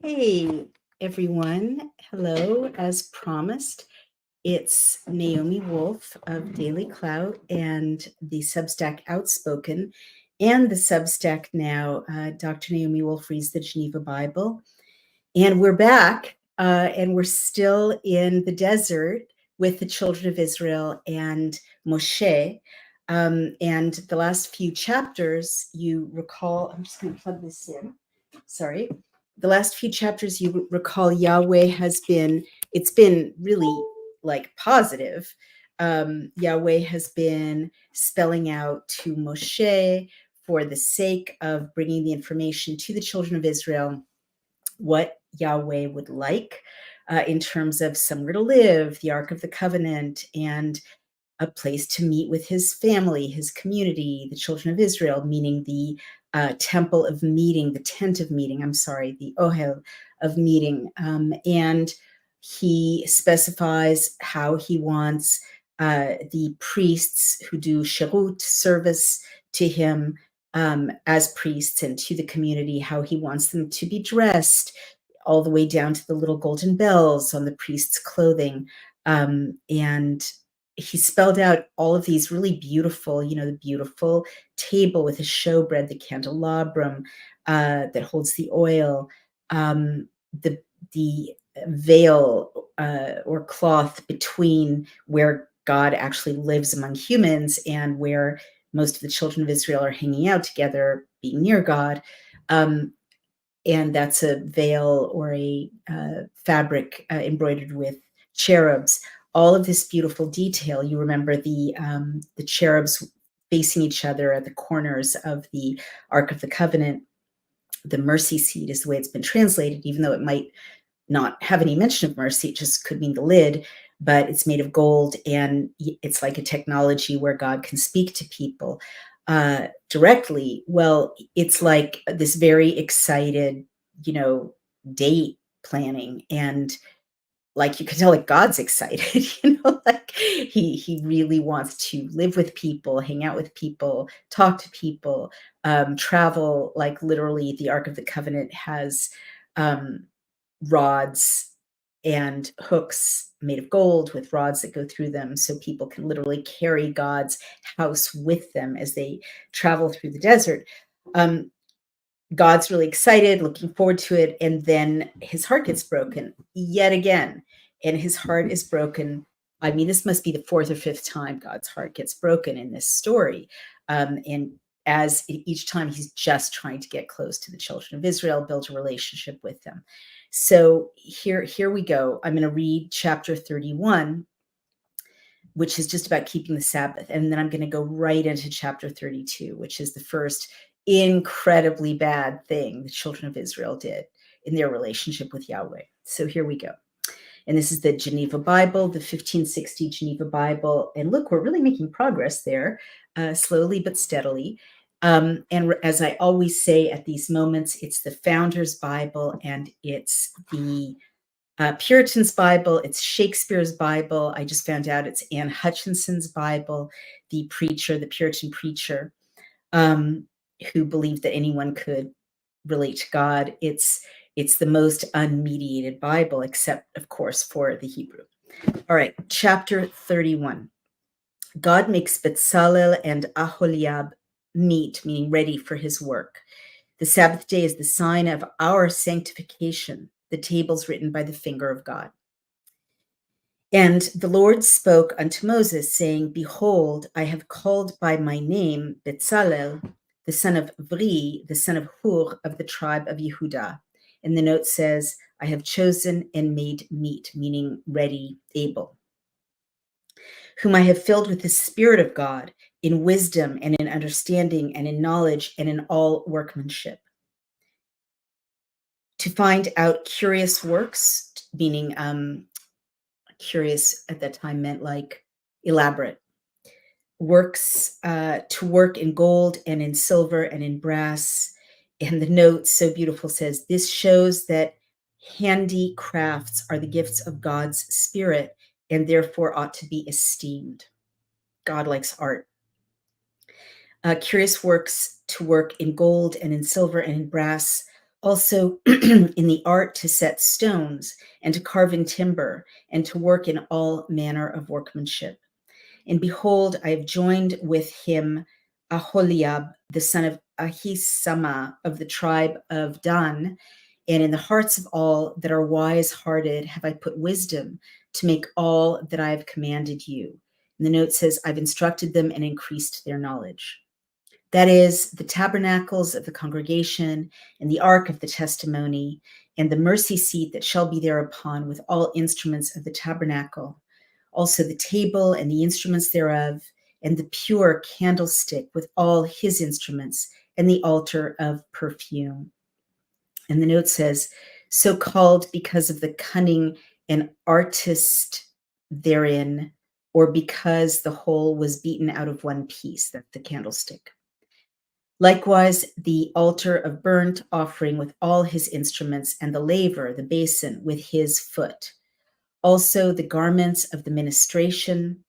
Hey, everyone. Hello. As promised, it's Naomi Wolf of Daily Clout and the Substack Outspoken and the Substack now, Dr. Naomi Wolf reads the Geneva Bible. And we're back, and we're still in the desert with the children of Israel and Moshe. And the last few chapters, you recall, I'm just going to plug this in. Sorry. The last few chapters, you recall, Yahweh it's been really like positive. Yahweh has been spelling out to Moshe for the sake of bringing the information to the children of Israel what Yahweh would like in terms of somewhere to live, the Ark of the Covenant, and a place to meet with his family, his community, the children of Israel, meaning the temple of meeting, the tent of meeting, the ohel of meeting. And he specifies how he wants the priests who do shirut, service to him, as priests and to the community, how he wants them to be dressed, all the way down to the little golden bells on the priest's clothing. And he spelled out all of these really beautiful, the beautiful table with the showbread, the candelabrum that holds the oil, the veil or cloth between where God actually lives among humans and where most of the children of Israel are hanging out together, being near God. And that's a veil or a fabric embroidered with cherubs. All of this beautiful detail. You remember the cherubs facing each other at the corners of the Ark of the Covenant. The mercy seat is the way it's been translated, even though it might not have any mention of mercy. It just could mean the lid, but it's made of gold, and it's like a technology where God can speak to people directly. Well, it's like this very excited, date planning, and like you can tell, like God's excited, like he really wants to live with people, hang out with people, talk to people, travel. Like literally, the Ark of the Covenant has rods and hooks made of gold with rods that go through them, so people can literally carry God's house with them as they travel through the desert. God's really excited, looking forward to it, and then his heart gets broken yet again. And his heart is broken. I mean, this must be the fourth or fifth time God's heart gets broken in this story. And as each time, he's just trying to get close to the children of Israel, build a relationship with them. So here we go. I'm going to read chapter 31, which is just about keeping the Sabbath. And then I'm going to go right into chapter 32, which is the first incredibly bad thing the children of Israel did in their relationship with Yahweh. So here we go. And this is the Geneva Bible, the 1560 Geneva Bible. And look, we're really making progress there, slowly but steadily. And as I always say at these moments, it's the Founder's Bible, and it's the Puritan's Bible, it's Shakespeare's Bible. I just found out it's Anne Hutchinson's Bible, the Puritan preacher, who believed that anyone could relate to God. It's the most unmediated Bible, except, of course, for the Hebrew. All right, chapter 31. God makes Betzalel and Aholiab meet, meaning ready for his work. The Sabbath day is the sign of our sanctification, the tables written by the finger of God. And the Lord spoke unto Moses, saying, Behold, I have called by my name Betzalel, the son of Vri, the son of Hur, of the tribe of Yehudah. And the note says, I have chosen and made meet, meaning ready, able, whom I have filled with the Spirit of God, in wisdom and in understanding and in knowledge and in all workmanship, to find out curious works, meaning curious at that time meant like elaborate works, to work in gold and in silver and in brass. And the note, so beautiful, says, this shows that handicrafts are the gifts of God's Spirit and therefore ought to be esteemed. God likes art. Curious works to work in gold and in silver and in brass, Also, in the art to set stones, and to carve in timber, and to work in all manner of workmanship. And behold, I have joined with him Aholiab, the son of Ahisama of the tribe of Dan. And in the hearts of all that are wise hearted have I put wisdom to make all that I have commanded you. And the note says, I've instructed them and increased their knowledge. That is, the tabernacles of the congregation, and the ark of the testimony, and the mercy seat that shall be thereupon, with all instruments of the tabernacle, also the table and the instruments thereof, and the pure candlestick with all his instruments, and the altar of perfume. And the note says, so called because of the cunning and artist therein, or because the whole was beaten out of one piece, that's the candlestick. Likewise, the altar of burnt offering with all his instruments, and the laver, the basin, with his foot. Also the garments of the ministration,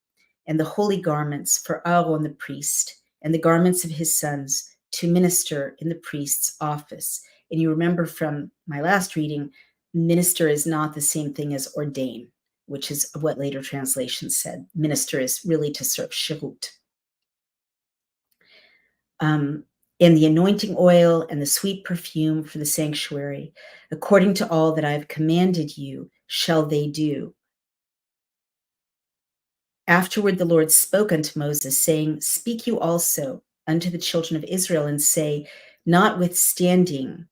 and the holy garments for Aaron the priest, and the garments of his sons to minister in the priest's office. And you remember from my last reading, minister is not the same thing as ordain, which is what later translations said. Minister is really to serve shirut. And the anointing oil and the sweet perfume for the sanctuary, according to all that I have commanded you, shall they do. Afterward, the Lord spoke unto Moses, saying, speak you also unto the children of Israel, and say, notwithstanding,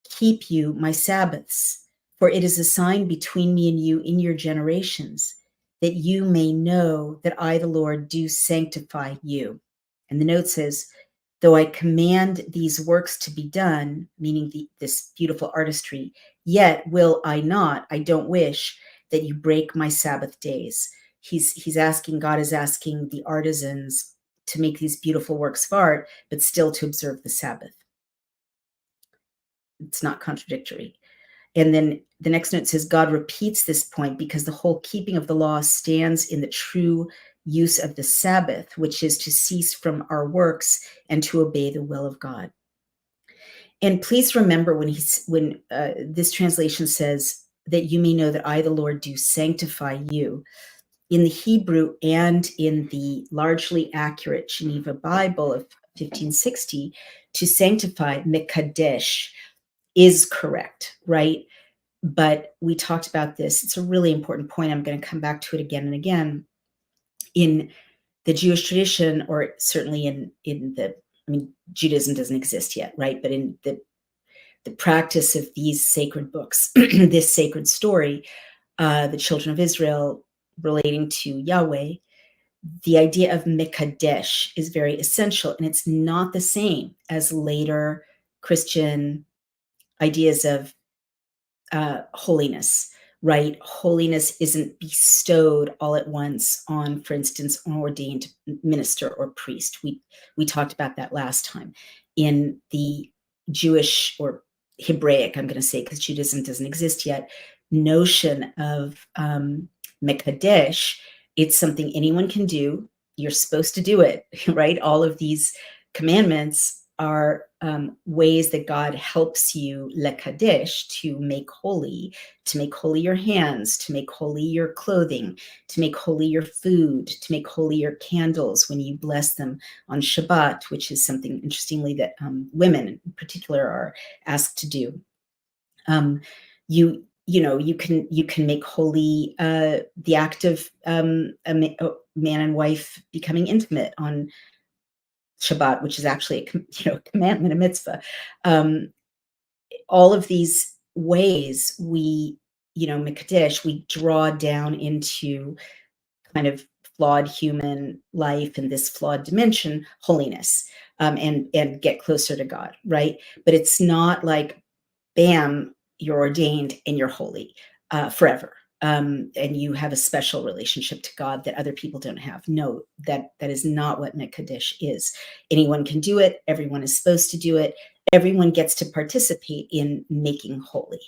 keep you my Sabbaths, for it is a sign between me and you in your generations, that you may know that I, the Lord, do sanctify you. And the note says, though I command these works to be done, meaning this beautiful artistry, yet will I not, I don't wish that you break my Sabbath days. God is asking the artisans to make these beautiful works of art, but still to observe the Sabbath. It's not contradictory. And then the next note says, God repeats this point because the whole keeping of the law stands in the true use of the Sabbath, which is to cease from our works and to obey the will of God. And please remember when this translation says that you may know that I, the Lord, do sanctify you. In the Hebrew and in the largely accurate Geneva Bible of 1560, to sanctify, mekadesh, is correct, right? But we talked about this. It's a really important point. I'm going to come back to it again and again. In the Jewish tradition, or certainly Judaism doesn't exist yet, right? But in the practice of these sacred books, this sacred story, the children of Israel relating to Yahweh, the idea of Mekadesh is very essential, and it's not the same as later Christian ideas of holiness, right? Holiness isn't bestowed all at once on, for instance, an ordained minister or priest. We talked about that last time. In the Jewish or Hebraic, I'm going to say, because Judaism doesn't exist yet, notion of Mekadesh, it's something anyone can do. You're supposed to do it, right? All of these commandments are ways that God helps you, lekadesh, to make holy your hands, to make holy your clothing, to make holy your food, to make holy your candles when you bless them on Shabbat, which is something, interestingly, that women in particular are asked to do. You can make holy the act of a man and wife becoming intimate on Shabbat, which is actually a commandment, a mitzvah. All of these ways Mekadesh, we draw down into kind of flawed human life and this flawed dimension, holiness, and get closer to God, right? But it's not like, bam, you're ordained and you're holy forever. And you have a special relationship to God that other people don't have. No, that is not what Mekadesh is. Anyone can do it. Everyone is supposed to do it. Everyone gets to participate in making holy.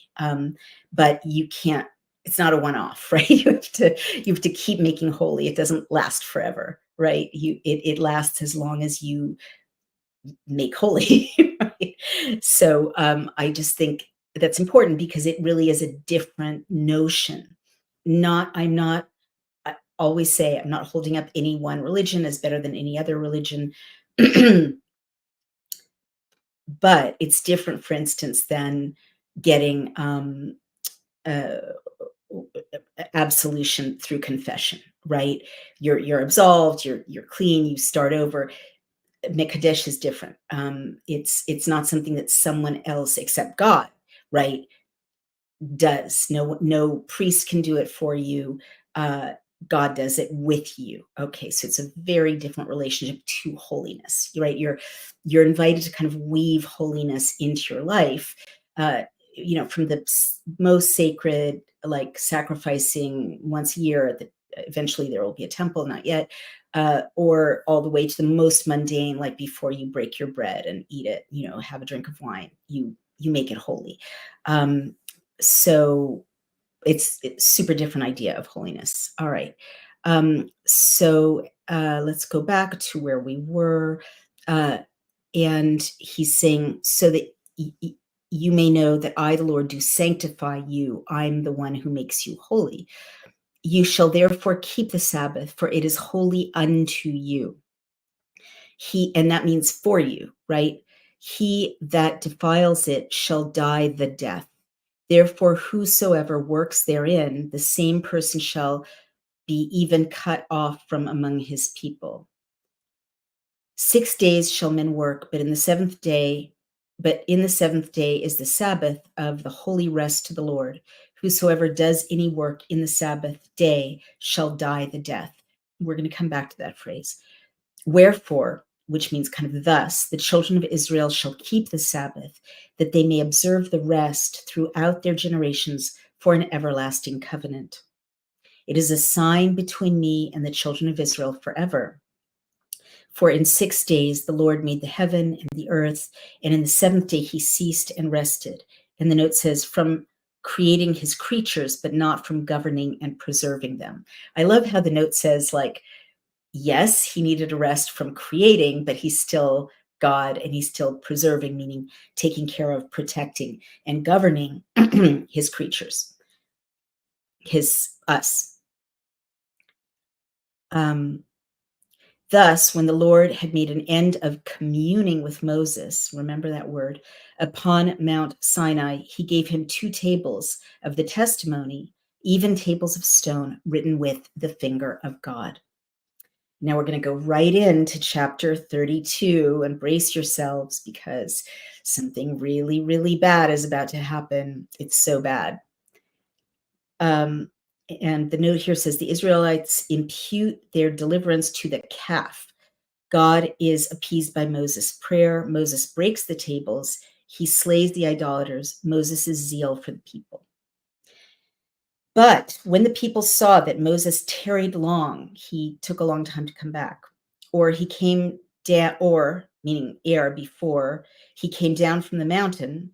But you can't, it's not a one-off, right? You have to keep making holy. It doesn't last forever, right? It lasts as long as you make holy. Right? So I just think that's important because it really is a different notion. I'm not, I always say, I'm not holding up any one religion as better than any other religion. But it's different, for instance, than getting uh, absolution through confession, right? You're absolved, you're clean, you start over. Mekadesh is different. It's not something that someone else except God, right, does. No priest can do it for you. Uh, God does it with you. Okay, so it's a very different relationship to holiness, right? You're invited to kind of weave holiness into your life. Uh, from the most sacred, like sacrificing once a year. Eventually, there will be a temple, not yet. Or all the way to the most mundane, like before you break your bread and eat it, have a drink of wine. You make it holy. So it's super different idea of holiness. All right. So let's go back to where we were. Uh, and he's saying, so that you may know that I, the Lord, do sanctify you. I'm the one who makes you holy. You shall therefore keep the Sabbath, for it is holy unto you. And that means for you, right? He that defiles it shall die the death. Therefore, whosoever works therein, the same person shall be even cut off from among his people. 6 days shall men work, but in the seventh day is the Sabbath of the holy rest to the Lord. Whosoever does any work in the Sabbath day shall die the death. We're going to come back to that phrase. Wherefore, which means kind of thus, the children of Israel shall keep the Sabbath, that they may observe the rest throughout their generations for an everlasting covenant. It is a sign between me and the children of Israel forever. For in 6 days the Lord made the heaven and the earth, and in the seventh day he ceased and rested. And the note says, from creating his creatures, but not from governing and preserving them. I love how the note says, like, yes, he needed a rest from creating, but he's still God and he's still preserving, meaning taking care of, protecting, and governing his creatures, us. Thus, when the Lord had made an end of communing with Moses, remember that word, upon Mount Sinai, he gave him 2 tables of the testimony, even tables of stone written with the finger of God. Now we're going to go right into chapter 32 and brace yourselves because something really, really bad is about to happen. It's so bad. And the note here says the Israelites impute their deliverance to the calf. God is appeased by Moses' prayer. Moses breaks the tables. He slays the idolaters. Moses' zeal for the people. But when the people saw that Moses tarried long, he took a long time to come back, or he came down, or meaning before he came down from the mountain,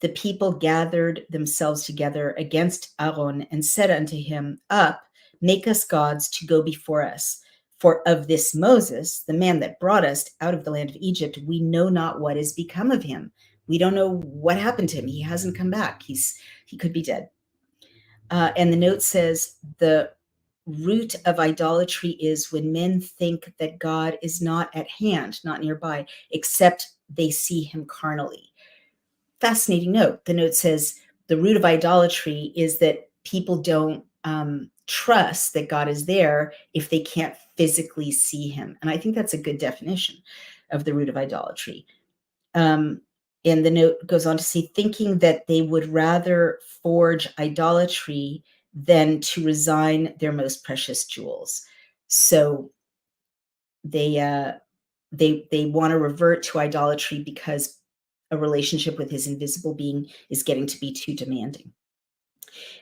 the people gathered themselves together against Aaron and said unto him, Up, make us gods to go before us. For of this Moses, the man that brought us out of the land of Egypt, we know not what is become of him. We don't know what happened to him. He hasn't come back. He could be dead. And the note says the root of idolatry is when men think that God is not at hand, not nearby, except they see him carnally. Fascinating note. The note says the root of idolatry is that people don't trust that God is there if they can't physically see him. And I think that's a good definition of the root of idolatry. And the note goes on to say, thinking that they would rather forge idolatry than to resign their most precious jewels. So they want to revert to idolatry because a relationship with his invisible being is getting to be too demanding.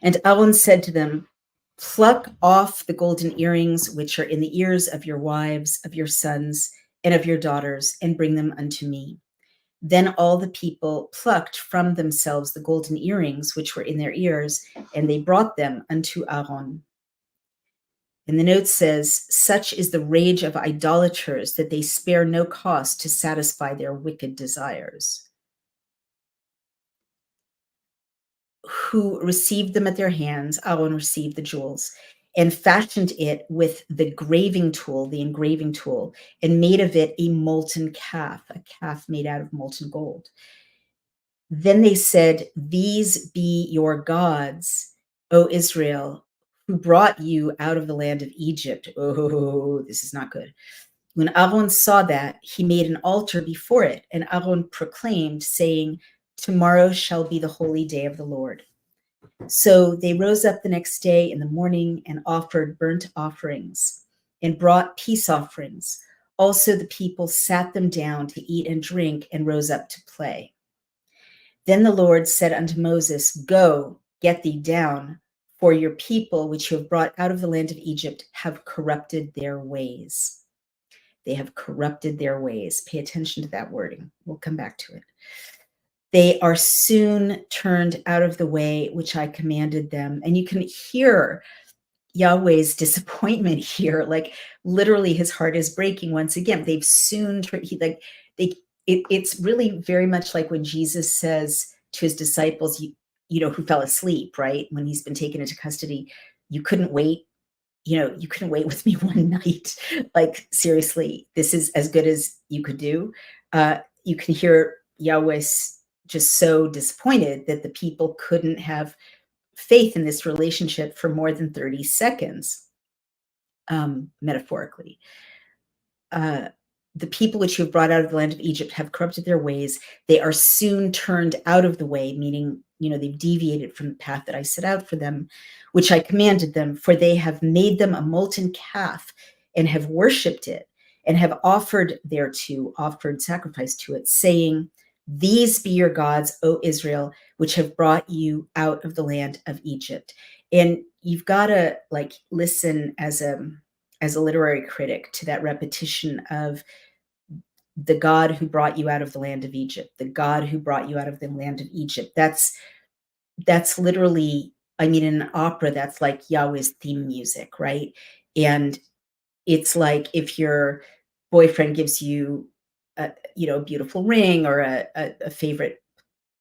And Aaron said to them, pluck off the golden earrings which are in the ears of your wives, of your sons, and of your daughters, and bring them unto me. Then all the people plucked from themselves the golden earrings which were in their ears, and they brought them unto Aaron. And the note says, such is the rage of idolaters that they spare no cost to satisfy their wicked desires. Who received them at their hands, Aaron received the jewels, and fashioned it with the graving tool, the engraving tool, and made of it a molten calf, a calf made out of molten gold. Then they said, these be your gods, O Israel, who brought you out of the land of Egypt. Oh, this is not good. When Aaron saw that, he made an altar before it, and Aaron proclaimed, saying, tomorrow shall be the holy day of the Lord. So they rose up the next day in the morning and offered burnt offerings and brought peace offerings. Also, the people sat them down to eat and drink and rose up to play. Then the Lord said unto Moses, go, get thee down, for your people, which you have brought out of the land of Egypt, have corrupted their ways. They have corrupted their ways. Pay attention to that wording. We'll come back to it. They are soon turned out of the way which I commanded them. And you can hear Yahweh's disappointment here. Like literally his heart is breaking once again. They've soon turned, it's really very much like when Jesus says to his disciples, who fell asleep, right? When he's been taken into custody, you couldn't wait. You couldn't wait with me one night. Like, seriously, this is as good as you could do. You can hear Yahweh's just so disappointed that the people couldn't have faith in this relationship for more than 30 seconds, metaphorically. The people which you have brought out of the land of Egypt have corrupted their ways. They are soon turned out of the way, meaning, they've deviated from the path that I set out for them, which I commanded them, for they have made them a molten calf and have worshipped it and have offered sacrifice to it, saying, these be your gods, O Israel, which have brought you out of the land of Egypt. And you've got to listen as a literary critic to that repetition of the God who brought you out of the land of Egypt, the God who brought you out of the land of Egypt. That's literally, in an opera, that's like Yahweh's theme music, right? And it's like if your boyfriend gives you a beautiful ring or a favorite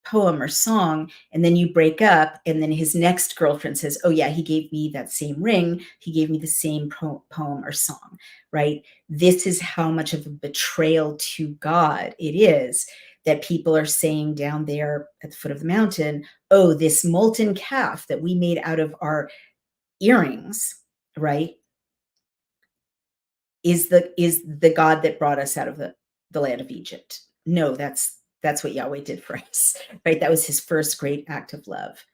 poem or song, and then you break up, and then his next girlfriend says, oh yeah, he gave me that same ring, he gave me the same poem or song, right? This is how much of a betrayal to God it is that people are saying down there at the foot of the mountain, oh, this molten calf that we made out of our earrings, right, is the God that brought us out of the land of Egypt. No, that's what Yahweh did for us, right? That was his first great act of love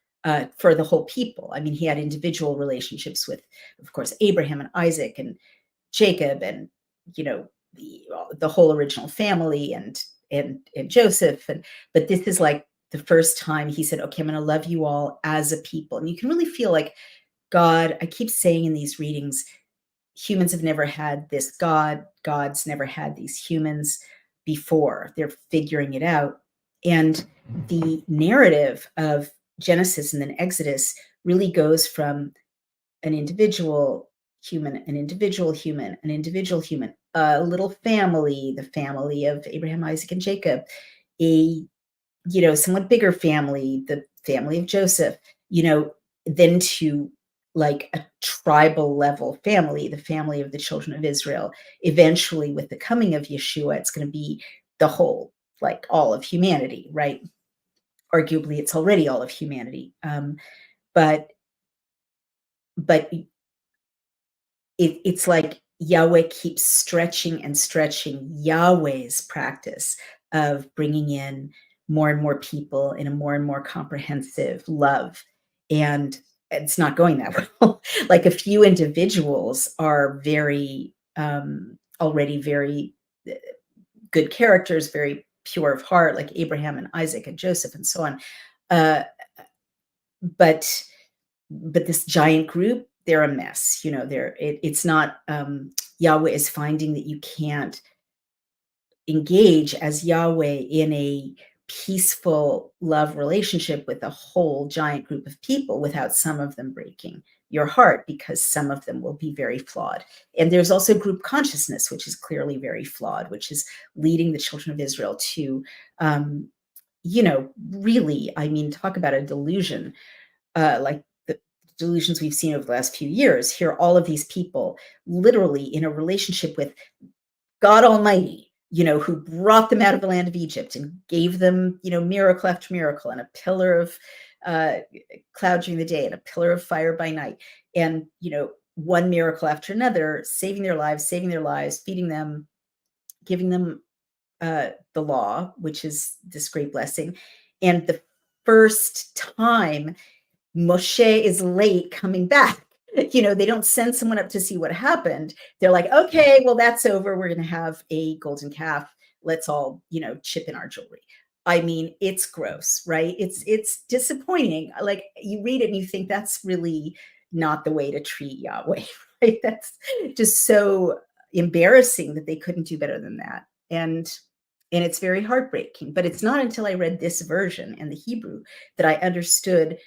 for the whole people. He had individual relationships with, of course, Abraham and Isaac and Jacob and, the whole original family and Joseph. But this is like the first time he said, okay, I'm going to love you all as a people. And you can really feel like God, I keep saying in these readings, humans have never had this God. God's never had these humans before. They're figuring it out. And the narrative of Genesis and then Exodus really goes from an individual human, an individual human, an individual human, a little family, the family of Abraham, Isaac, and Jacob, a somewhat bigger family, the family of Joseph, then to like a tribal level family, the family of the children of Israel. Eventually, with the coming of Yeshua, it's going to be the whole, like all of humanity, right? Arguably, it's already all of humanity. But it's like Yahweh keeps stretching and stretching Yahweh's practice of bringing in more and more people in a more and more comprehensive love. And it's not going that well. Like a few individuals are very, already very good characters, very pure of heart, like Abraham and Isaac and Joseph and so on. But this giant group, they're a mess. It's not, Yahweh is finding that you can't engage as Yahweh in a peaceful love relationship with a whole giant group of people without some of them breaking. your heart, because some of them will be very flawed. And there's also group consciousness, which is clearly very flawed, which is leading the children of Israel to, um, really, I mean, talk about a delusion, like the delusions we've seen over the last few years. Here, all of these people literally in a relationship with God Almighty, who brought them out of the land of Egypt and gave them, miracle after miracle, and a pillar of uh, cloud during the day and a pillar of fire by night. And, one miracle after another, saving their lives, feeding them, giving them the law, which is this great blessing. And the first time Moshe is late coming back. They don't send someone up to see what happened. They're like, okay, well, that's over. We're going to have a golden calf. Let's all, chip in our jewelry. I mean, it's gross, right? It's disappointing. Like, you read it and you think that's really not the way to treat Yahweh, right? That's just so embarrassing that they couldn't do better than that. And it's very heartbreaking. But it's not until I read this version and the Hebrew that I understood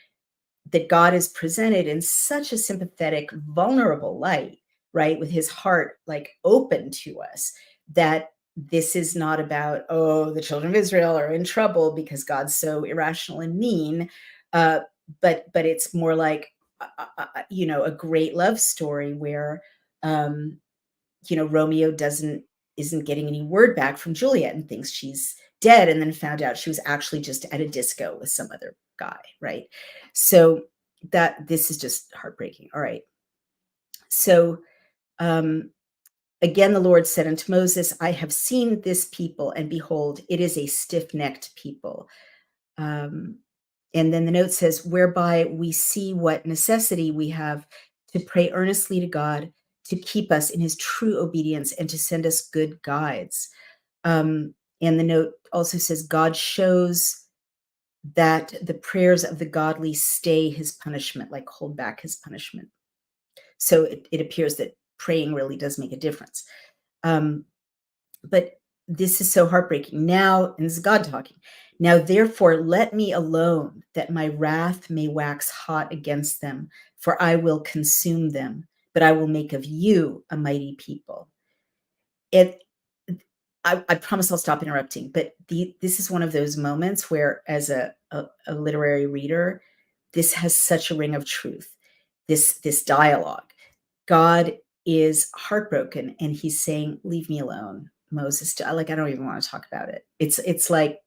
that God is presented in such a sympathetic, vulnerable light, right? With his heart like open to us, that this is not about, oh, the children of Israel are in trouble because God's so irrational and mean. Uh, but it's more like, a great love story where, um, Romeo isn't getting any word back from Juliet and thinks she's dead, and then found out she was actually just at a disco with some other guy, right? So this is just heartbreaking. All right. So um, again, the Lord said unto Moses, I have seen this people, and behold, it is a stiff-necked people. Um, and then the note says, whereby we see what necessity we have to pray earnestly to God to keep us in his true obedience and to send us good guides. And the note also says, God shows that the prayers of the godly stay his punishment, like hold back his punishment. So it appears that praying really does make a difference. But this is so heartbreaking. Now, and this is God talking, now therefore let me alone, that my wrath may wax hot against them, for I will consume them, but I will make of you a mighty people. I promise I'll stop interrupting, but this is one of those moments where, as a literary reader, this has such a ring of truth. This dialogue, God is heartbroken, and he's saying, "Leave me alone, Moses." I don't even want to talk about it. It's like,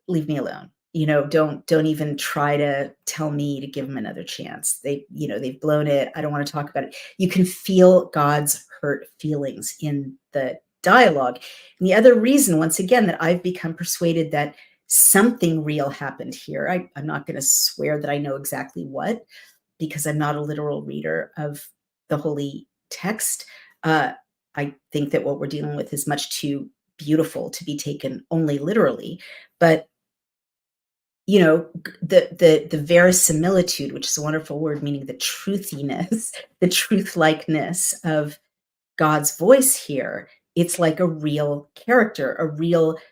leave me alone. Don't even try to tell me to give them another chance. They've blown it. I don't want to talk about it. You can feel God's hurt feelings in the dialogue. And the other reason, once again, that I've become persuaded that something real happened here, I'm not going to swear that I know exactly what, because I'm not a literal reader of the holy text. I think that what we're dealing with is much too beautiful to be taken only literally. But the verisimilitude, which is a wonderful word meaning the truthiness, the truth likeness of God's voice here, it's like a real character,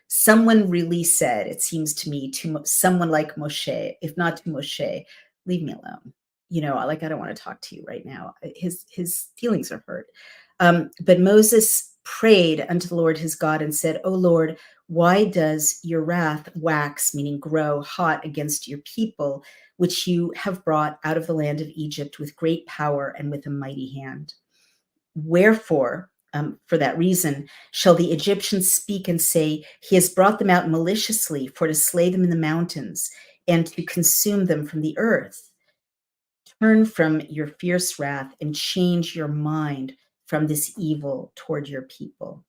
someone really said, it seems to me, to someone like Moshe, if not to Moshe, leave me alone. I don't want to talk to you right now. His feelings are hurt. But Moses prayed unto the Lord his God and said, O Lord, why does your wrath wax, meaning grow, hot against your people, which you have brought out of the land of Egypt with great power and with a mighty hand? Wherefore, for that reason, shall the Egyptians speak and say, he has brought them out maliciously for to slay them in the mountains and to consume them from the earth? Turn from your fierce wrath and change your mind from this evil toward your people.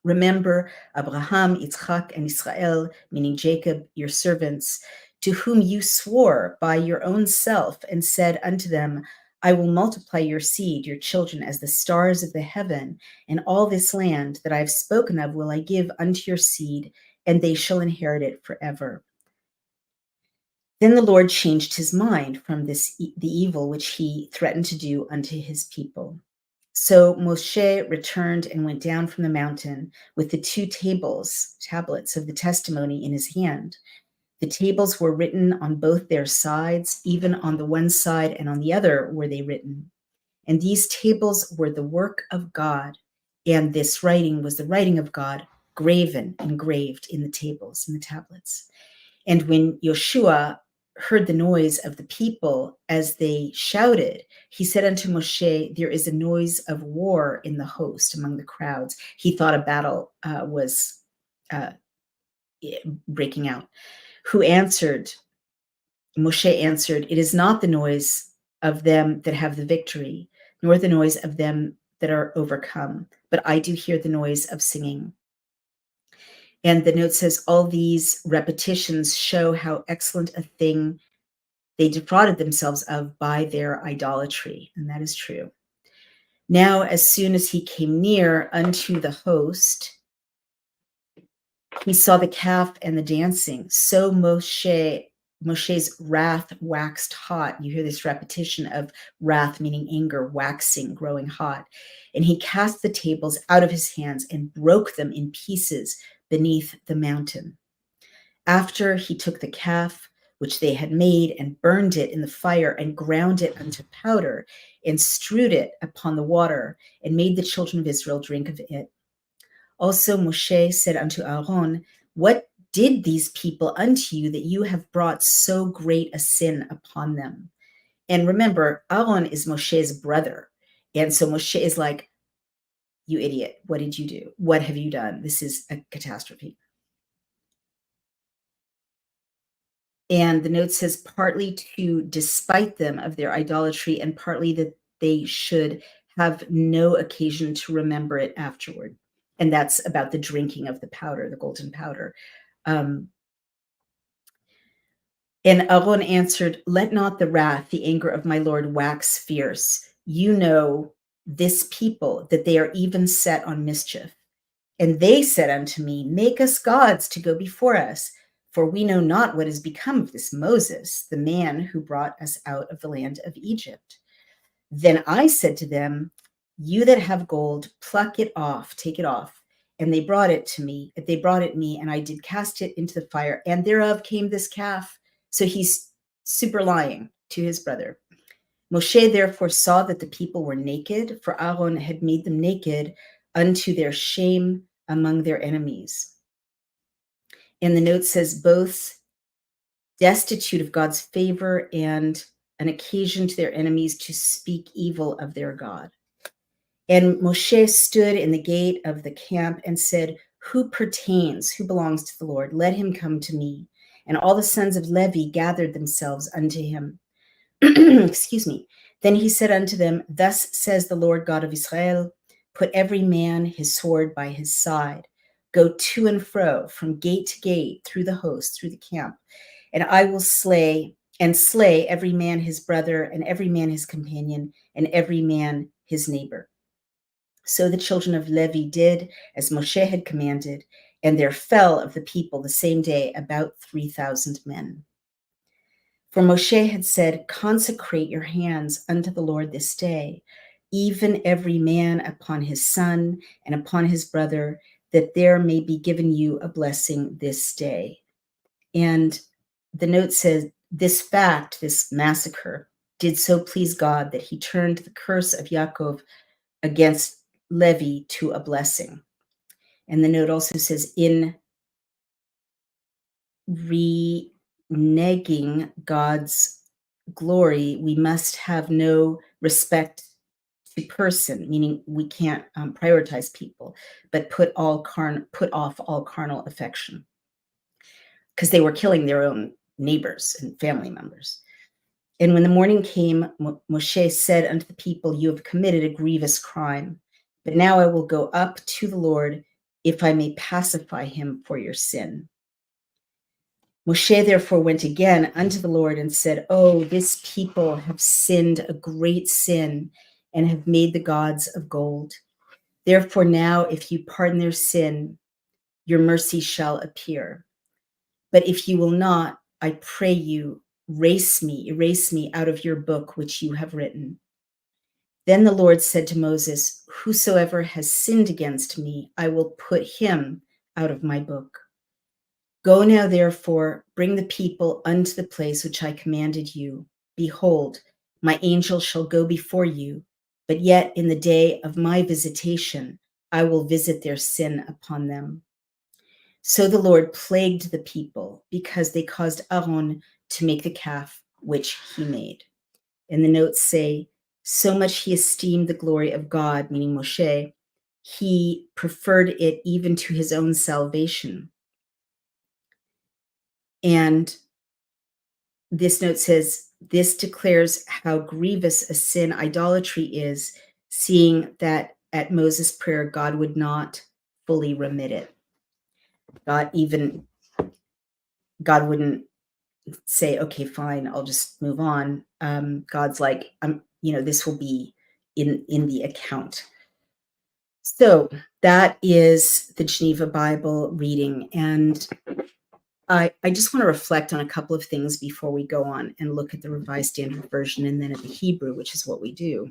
Remember Abraham, Yitzchak, and Israel, meaning Jacob, your servants, to whom you swore by your own self and said unto them, I will multiply your seed, your children, as the stars of the heaven, and all this land that I have spoken of will I give unto your seed, and they shall inherit it forever. Then the Lord changed his mind from the evil which he threatened to do unto his people. So Moshe returned and went down from the mountain with the two tablets of the testimony in his hand. The tables were written on both their sides, even on the one side and on the other were they written. And these tables were the work of God, and this writing was the writing of God, graven, engraved in the tables, in the tablets. And when Joshua heard the noise of the people as they shouted, he said unto Moshe, there is a noise of war in the host among the crowds. He thought a battle was uh, breaking out. Who answered? Moshe answered, it is not the noise of them that have the victory, nor the noise of them that are overcome, but I do hear the noise of singing. And the note says, all these repetitions show how excellent a thing they defrauded themselves of by their idolatry. And that is true. Now, as soon as he came near unto the host, he saw the calf and the dancing. So Moshe's wrath waxed hot. You hear this repetition of wrath, meaning anger, waxing, growing hot. And he cast the tables out of his hands and broke them in pieces beneath the mountain. After he took the calf, which they had made, and burned it in the fire, and ground it unto powder, and strewed it upon the water, and made the children of Israel drink of it. Also Moshe said unto Aaron, what did these people unto you that you have brought so great a sin upon them? And remember, Aaron is Moshe's brother. And so Moshe is like, you idiot, what did you do? What have you done? This is a catastrophe. And the note says partly to despite them of their idolatry, and partly that they should have no occasion to remember it afterward. And that's about the drinking of the powder, the golden powder. And Aaron answered, let not the wrath, the anger of my Lord wax fierce. You know this people, that they are even set on mischief. And they said unto me, make us gods to go before us, for we know not what has become of this Moses, the man who brought us out of the land of Egypt. Then I said to them, you that have gold, pluck it off, take it off. And they brought it to me, and I did cast it into the fire, and thereof came this calf. So he's super lying to his brother. Moshe therefore saw that the people were naked, for Aaron had made them naked unto their shame among their enemies. And the note says both destitute of God's favor and an occasion to their enemies to speak evil of their God. And Moshe stood in the gate of the camp and said, who belongs to the Lord? Let him come to me. And all the sons of Levi gathered themselves unto him. Excuse me. Then he said unto them, thus says the Lord God of Israel, put every man his sword by his side, go to and fro from gate to gate through the host, through the camp, and I will slay every man his brother, and every man his companion, and every man his neighbor. So the children of Levi did as Moshe had commanded, and there fell of the people the same day about 3,000 men. For Moshe had said, consecrate your hands unto the Lord this day, even every man upon his son and upon his brother, that there may be given you a blessing this day. And the note says, this fact, this massacre, did so please God that he turned the curse of Yaakov against Levi to a blessing. And the note also says, in reneging God's glory, we must have no respect to person, meaning we can't prioritize people, but put off all carnal affection, because they were killing their own neighbors and family members. And when the morning came, Moshe said unto the people, you have committed a grievous crime, but now I will go up to the Lord, if I may pacify him for your sin. Moshe therefore went again unto the Lord and said, oh, this people have sinned a great sin and have made the gods of gold. Therefore now, if you pardon their sin, your mercy shall appear. But if you will not, I pray you, erase me out of your book which you have written. Then the Lord said to Moses, whosoever has sinned against me, I will put him out of my book. Go now, therefore, bring the people unto the place which I commanded you. Behold, my angel shall go before you, but yet in the day of my visitation, I will visit their sin upon them. So the Lord plagued the people because they caused Aaron to make the calf which he made. And the notes say, so much he esteemed the glory of God, meaning Moshe, he preferred it even to his own salvation. And this note says, this declares how grievous a sin idolatry is, seeing that at Moses' prayer, God would not fully remit it. God wouldn't say, okay, fine, I'll just move on. God's like, this will be in the account. So that is the Geneva Bible reading. And I just want to reflect on a couple of things before we go on and look at the Revised Standard Version and then at the Hebrew, which is what we do.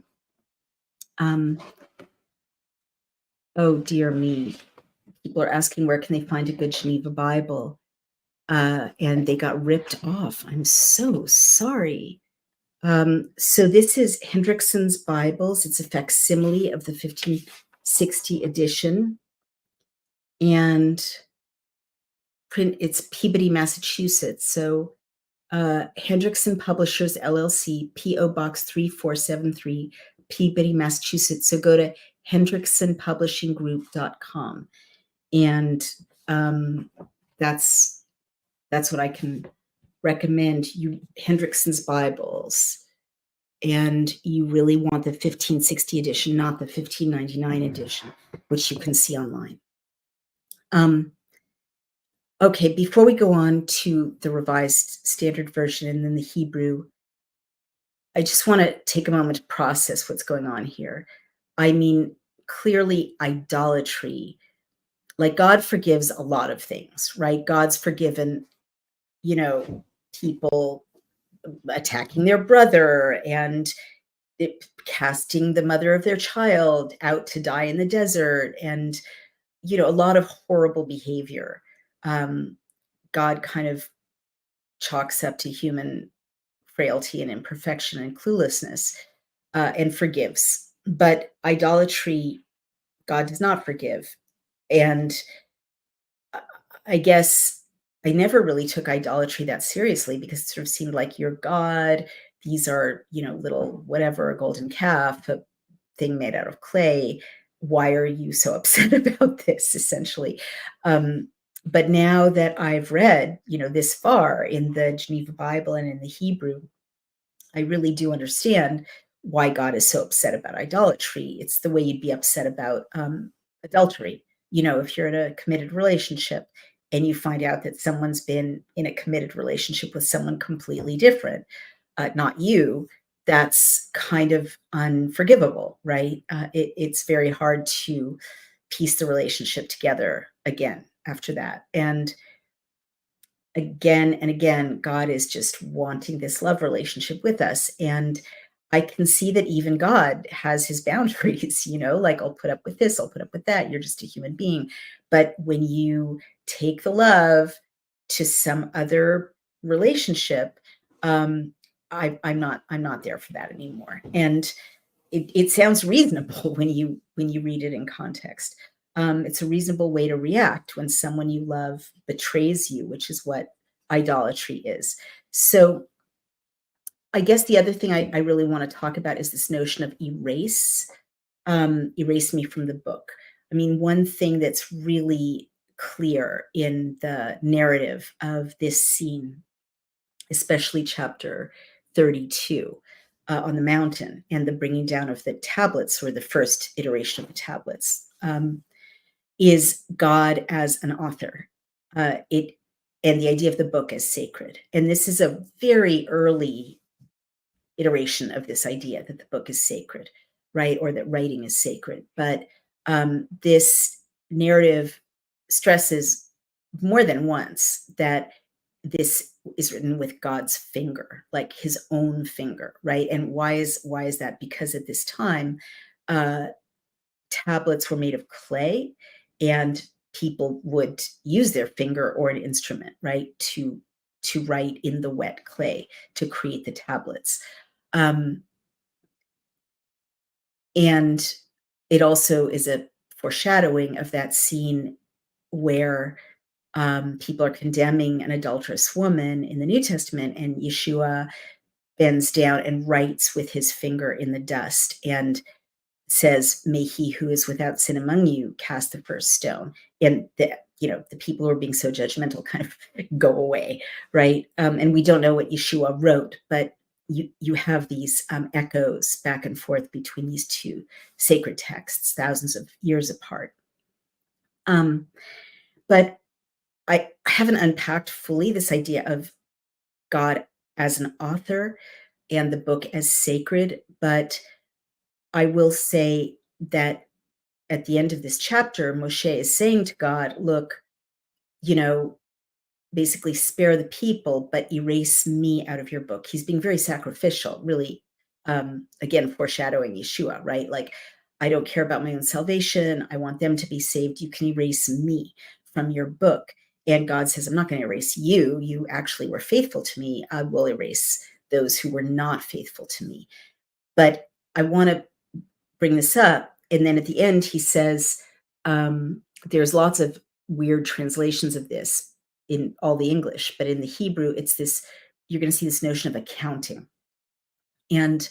Oh, dear me. People are asking where can they find a good Geneva Bible? And they got ripped off. I'm so sorry. So this is Hendrickson's Bibles. It's a facsimile of the 1560 edition. And it's Peabody, Massachusetts. So Hendrickson Publishers LLC, P.O. Box 3473, Peabody, Massachusetts. So go to hendricksonpublishinggroup.com. And that's what I can recommend. You Hendrickson's Bibles. And you really want the 1560 edition, not the 1599 edition, which you can see online. Okay, before we go on to the Revised Standard Version and then the Hebrew, I just want to take a moment to process what's going on here. I mean, clearly idolatry, like God forgives a lot of things, right? God's forgiven, people attacking their brother and casting the mother of their child out to die in the desert, and a lot of horrible behavior. God kind of chalks up to human frailty and imperfection and cluelessness, and forgives. But idolatry, God does not forgive. And I guess I never really took idolatry that seriously because it sort of seemed like you're God. These are, little whatever, a golden calf, a thing made out of clay. Why are you so upset about this, essentially? But now that I've read, this far in the Geneva Bible and in the Hebrew, I really do understand why God is so upset about idolatry. It's the way you'd be upset about adultery. If you're in a committed relationship and you find out that someone's been in a committed relationship with someone completely different, not you, that's kind of unforgivable, right? It's very hard to piece the relationship together again after that. And again and again, God is just wanting this love relationship with us. And I can see that even God has his boundaries, like I'll put up with this, I'll put up with that. You're just a human being. But when you take the love to some other relationship, I'm not there for that anymore. And it sounds reasonable when you read it in context. It's a reasonable way to react when someone you love betrays you, which is what idolatry is. So I guess the other thing I really want to talk about is this notion of erase me from the book. I mean, one thing that's really clear in the narrative of this scene, especially chapter 32, on the mountain and the bringing down of the tablets, or the first iteration of the tablets, is God as an author. And the idea of the book as sacred. And this is a very early iteration of this idea that the book is sacred, right? Or that writing is sacred. But this narrative stresses more than once that this is written with God's finger, like his own finger, right? And why is that? Because at this time, tablets were made of clay, and people would use their finger or an instrument, right, to write in the wet clay to create the tablets. Um, and it also is a foreshadowing of that scene where people are condemning an adulterous woman in the New Testament, and Yeshua bends down and writes with his finger in the dust and says, "May he who is without sin among you cast the first stone." And the people who are being so judgmental kind of go away, right? And we don't know what Yeshua wrote, but you have these echoes back and forth between these two sacred texts, thousands of years apart. Um, but I haven't unpacked fully this idea of God as an author and the book as sacred, but I will say that at the end of this chapter, Moshe is saying to God, look, you know, basically spare the people, but erase me out of your book. He's being very sacrificial, really, again, foreshadowing Yeshua, right? Like, I don't care about my own salvation. I want them to be saved. You can erase me from your book. And God says, I'm not going to erase you. You actually were faithful to me. I will erase those who were not faithful to me. But I want to bring this up. And then at the end, he says, there's lots of weird translations of this in all the English, but in the Hebrew, it's this, you're going to see this notion of accounting. And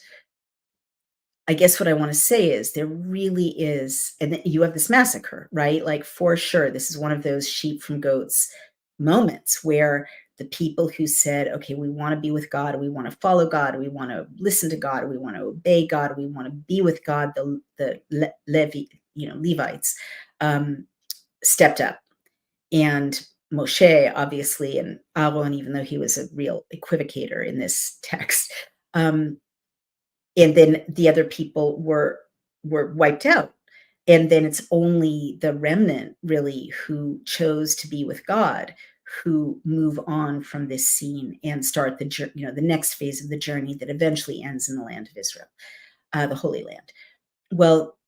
I guess what I want to say is there really is, and you have this massacre, right? Like, for sure, this is one of those sheep from goats moments where the people who said, okay, we want to be with God, we want to follow God, we want to listen to God, we want to obey God, we want to be with God, Levites stepped up. And Moshe, obviously, and Aaron, even though he was a real equivocator in this text, and then the other people were wiped out, and then it's only the remnant really who chose to be with God who move on from this scene and start the next phase of the journey that eventually ends in the land of Israel, the Holy Land. Well,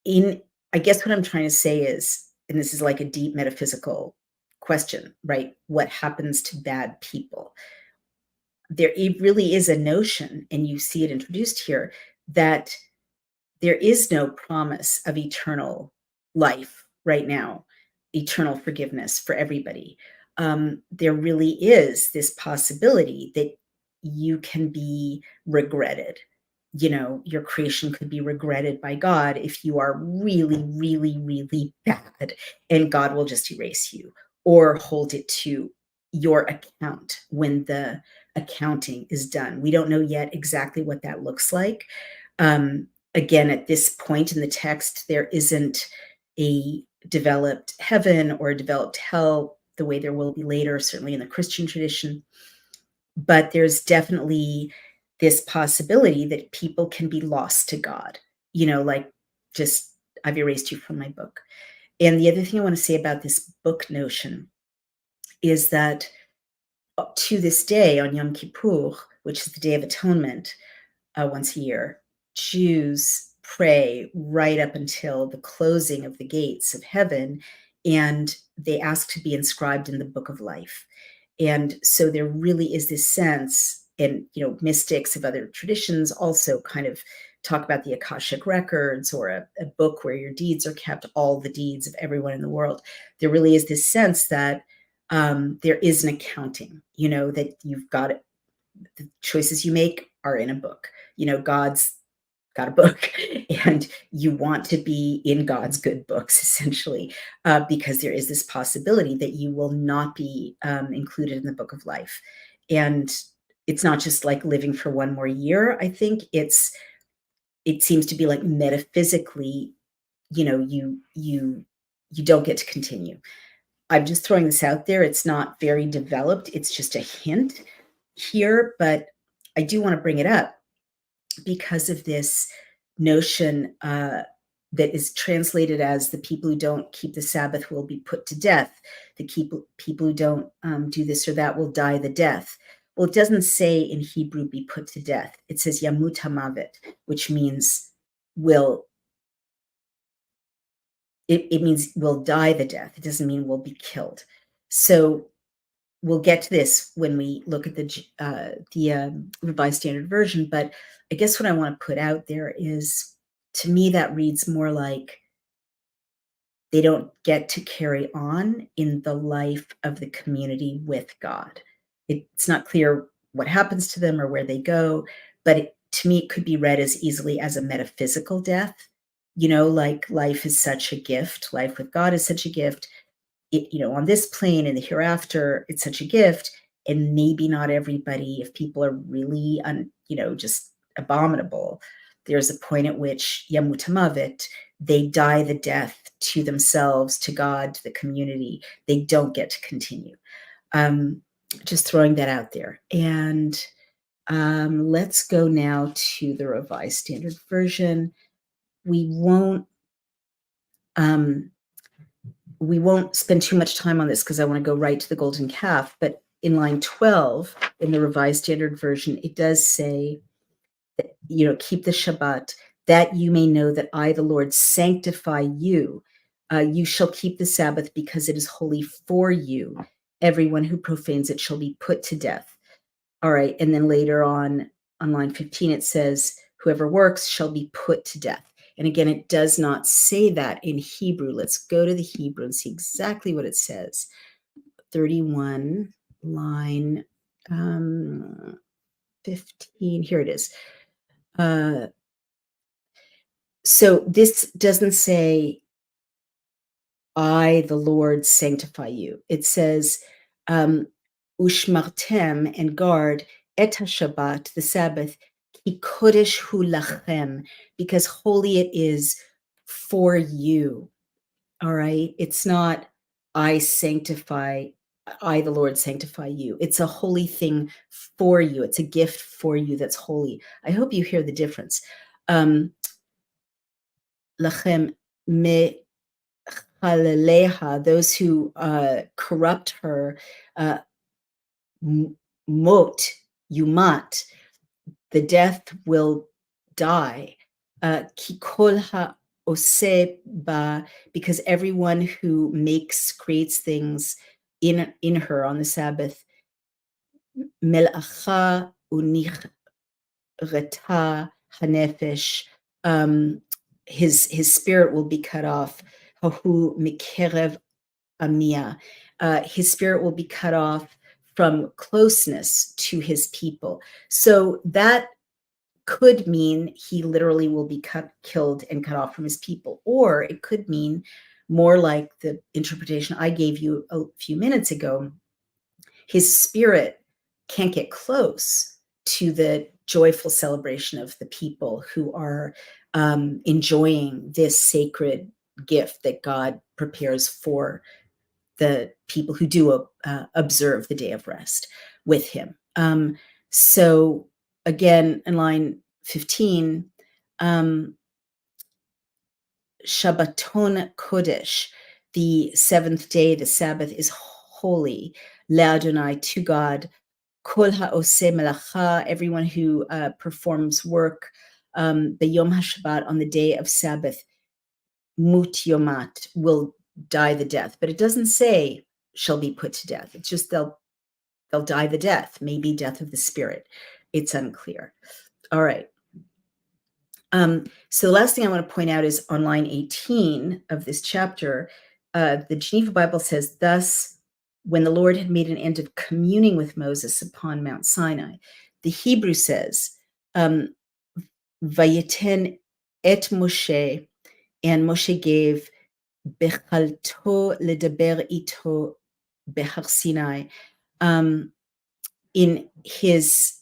in I guess what I'm trying to say is, and this is like a deep metaphysical question, right? What happens to bad people? There it really is a notion, and you see it introduced here, that there is no promise of eternal life right now, eternal forgiveness for everybody. There really is this possibility that you can be regretted. Your creation could be regretted by God if you are really, really, really bad, and God will just erase you or hold it to your account when the accounting is done. We don't know yet exactly what that looks like. Again, at this point in the text, there isn't a developed heaven or a developed hell the way there will be later, certainly in the Christian tradition. But there's definitely this possibility that people can be lost to God, like, just, I've erased you from my book. And the other thing I want to say about this book notion is that to this day on Yom Kippur, which is the Day of Atonement, once a year, Jews pray right up until the closing of the gates of heaven, and they ask to be inscribed in the book of life. And so there really is this sense, and mystics of other traditions also kind of talk about the Akashic records, or a book where your deeds are kept, all the deeds of everyone in the world. There really is this sense that there is an accounting, that you've got it, the choices you make are in a book. God's got a book, and you want to be in God's good books, essentially, because there is this possibility that you will not be included in the book of life. And it's not just like living for one more year. I think it seems to be like metaphysically, you don't get to continue. I'm just throwing this out there. It's not very developed. It's just a hint here, but I do want to bring it up because of this notion that is translated as the people who don't keep the Sabbath will be put to death. The people who don't do this or that will die the death. Well, it doesn't say in Hebrew be put to death. It says yamut hamavet, which means will it means we'll die the death. It doesn't mean we'll be killed. So we'll get to this when we look at the Revised Standard Version. But I guess what I want to put out there is, to me, that reads more like they don't get to carry on in the life of the community with God. It's not clear what happens to them or where they go, but to me, it could be read as easily as a metaphysical death. Like life is such a gift. Life with God is such a gift. On this plane and the hereafter, it's such a gift. And maybe not everybody, if people are really, just abominable, there's a point at which Yamutamavet, they die the death to themselves, to God, to the community. They don't get to continue. Just throwing that out there. And let's go now to the Revised Standard Version. We won't spend too much time on this because I want to go right to the golden calf. But in line 12 in the Revised Standard Version, it does say, keep the Shabbat, that you may know that I, the Lord, sanctify you. You shall keep the Sabbath because it is holy for you. Everyone who profanes it shall be put to death. All right. And then later on line 15, it says, whoever works shall be put to death. And again, it does not say that in Hebrew. Let's go to the Hebrew and see exactly what it says. 31, line 15. Here it is. So this doesn't say, I, the Lord, sanctify you. It says, ushmartem, and guard, et Shabbat, the Sabbath, ki kodesh hu lachem, because holy it is for you. All right? It's not, I, the Lord, sanctify you. It's a holy thing for you. It's a gift for you that's holy. I hope you hear the difference. Lachem me Halaleha, those who corrupt her, mot, yumat, the death will die. Kikol ha'oseh ba, because everyone who creates things in her on the Sabbath, melacha unichreta hanefesh, his spirit will be cut off. Hahu mikerev amia, his spirit will be cut off from closeness to his people. So that could mean he literally will be killed and cut off from his people, or it could mean more like the interpretation I gave you a few minutes ago. His spirit can't get close to the joyful celebration of the people who are enjoying this sacred gift that God prepares for the people who do observe the day of rest with him. So again, in line 15, Shabbaton Kodesh, the seventh day, the Sabbath, is holy, Le'Adonai, to God. Kol ha'oseh melacha, everyone who performs work, b'yom ha'Shabbat, on the day of Sabbath, mut yomat, will die the death. But it doesn't say shall be put to death. It's just they'll die the death, maybe death of the spirit. It's unclear. All right. So the last thing I want to point out is on line 18 of this chapter, the Geneva Bible says, thus, when the Lord had made an end of communing with Moses upon Mount Sinai, the Hebrew says, Vayeten et Moshe, and Moshe gave Bechalto ledaber ito behar Sinai. In his,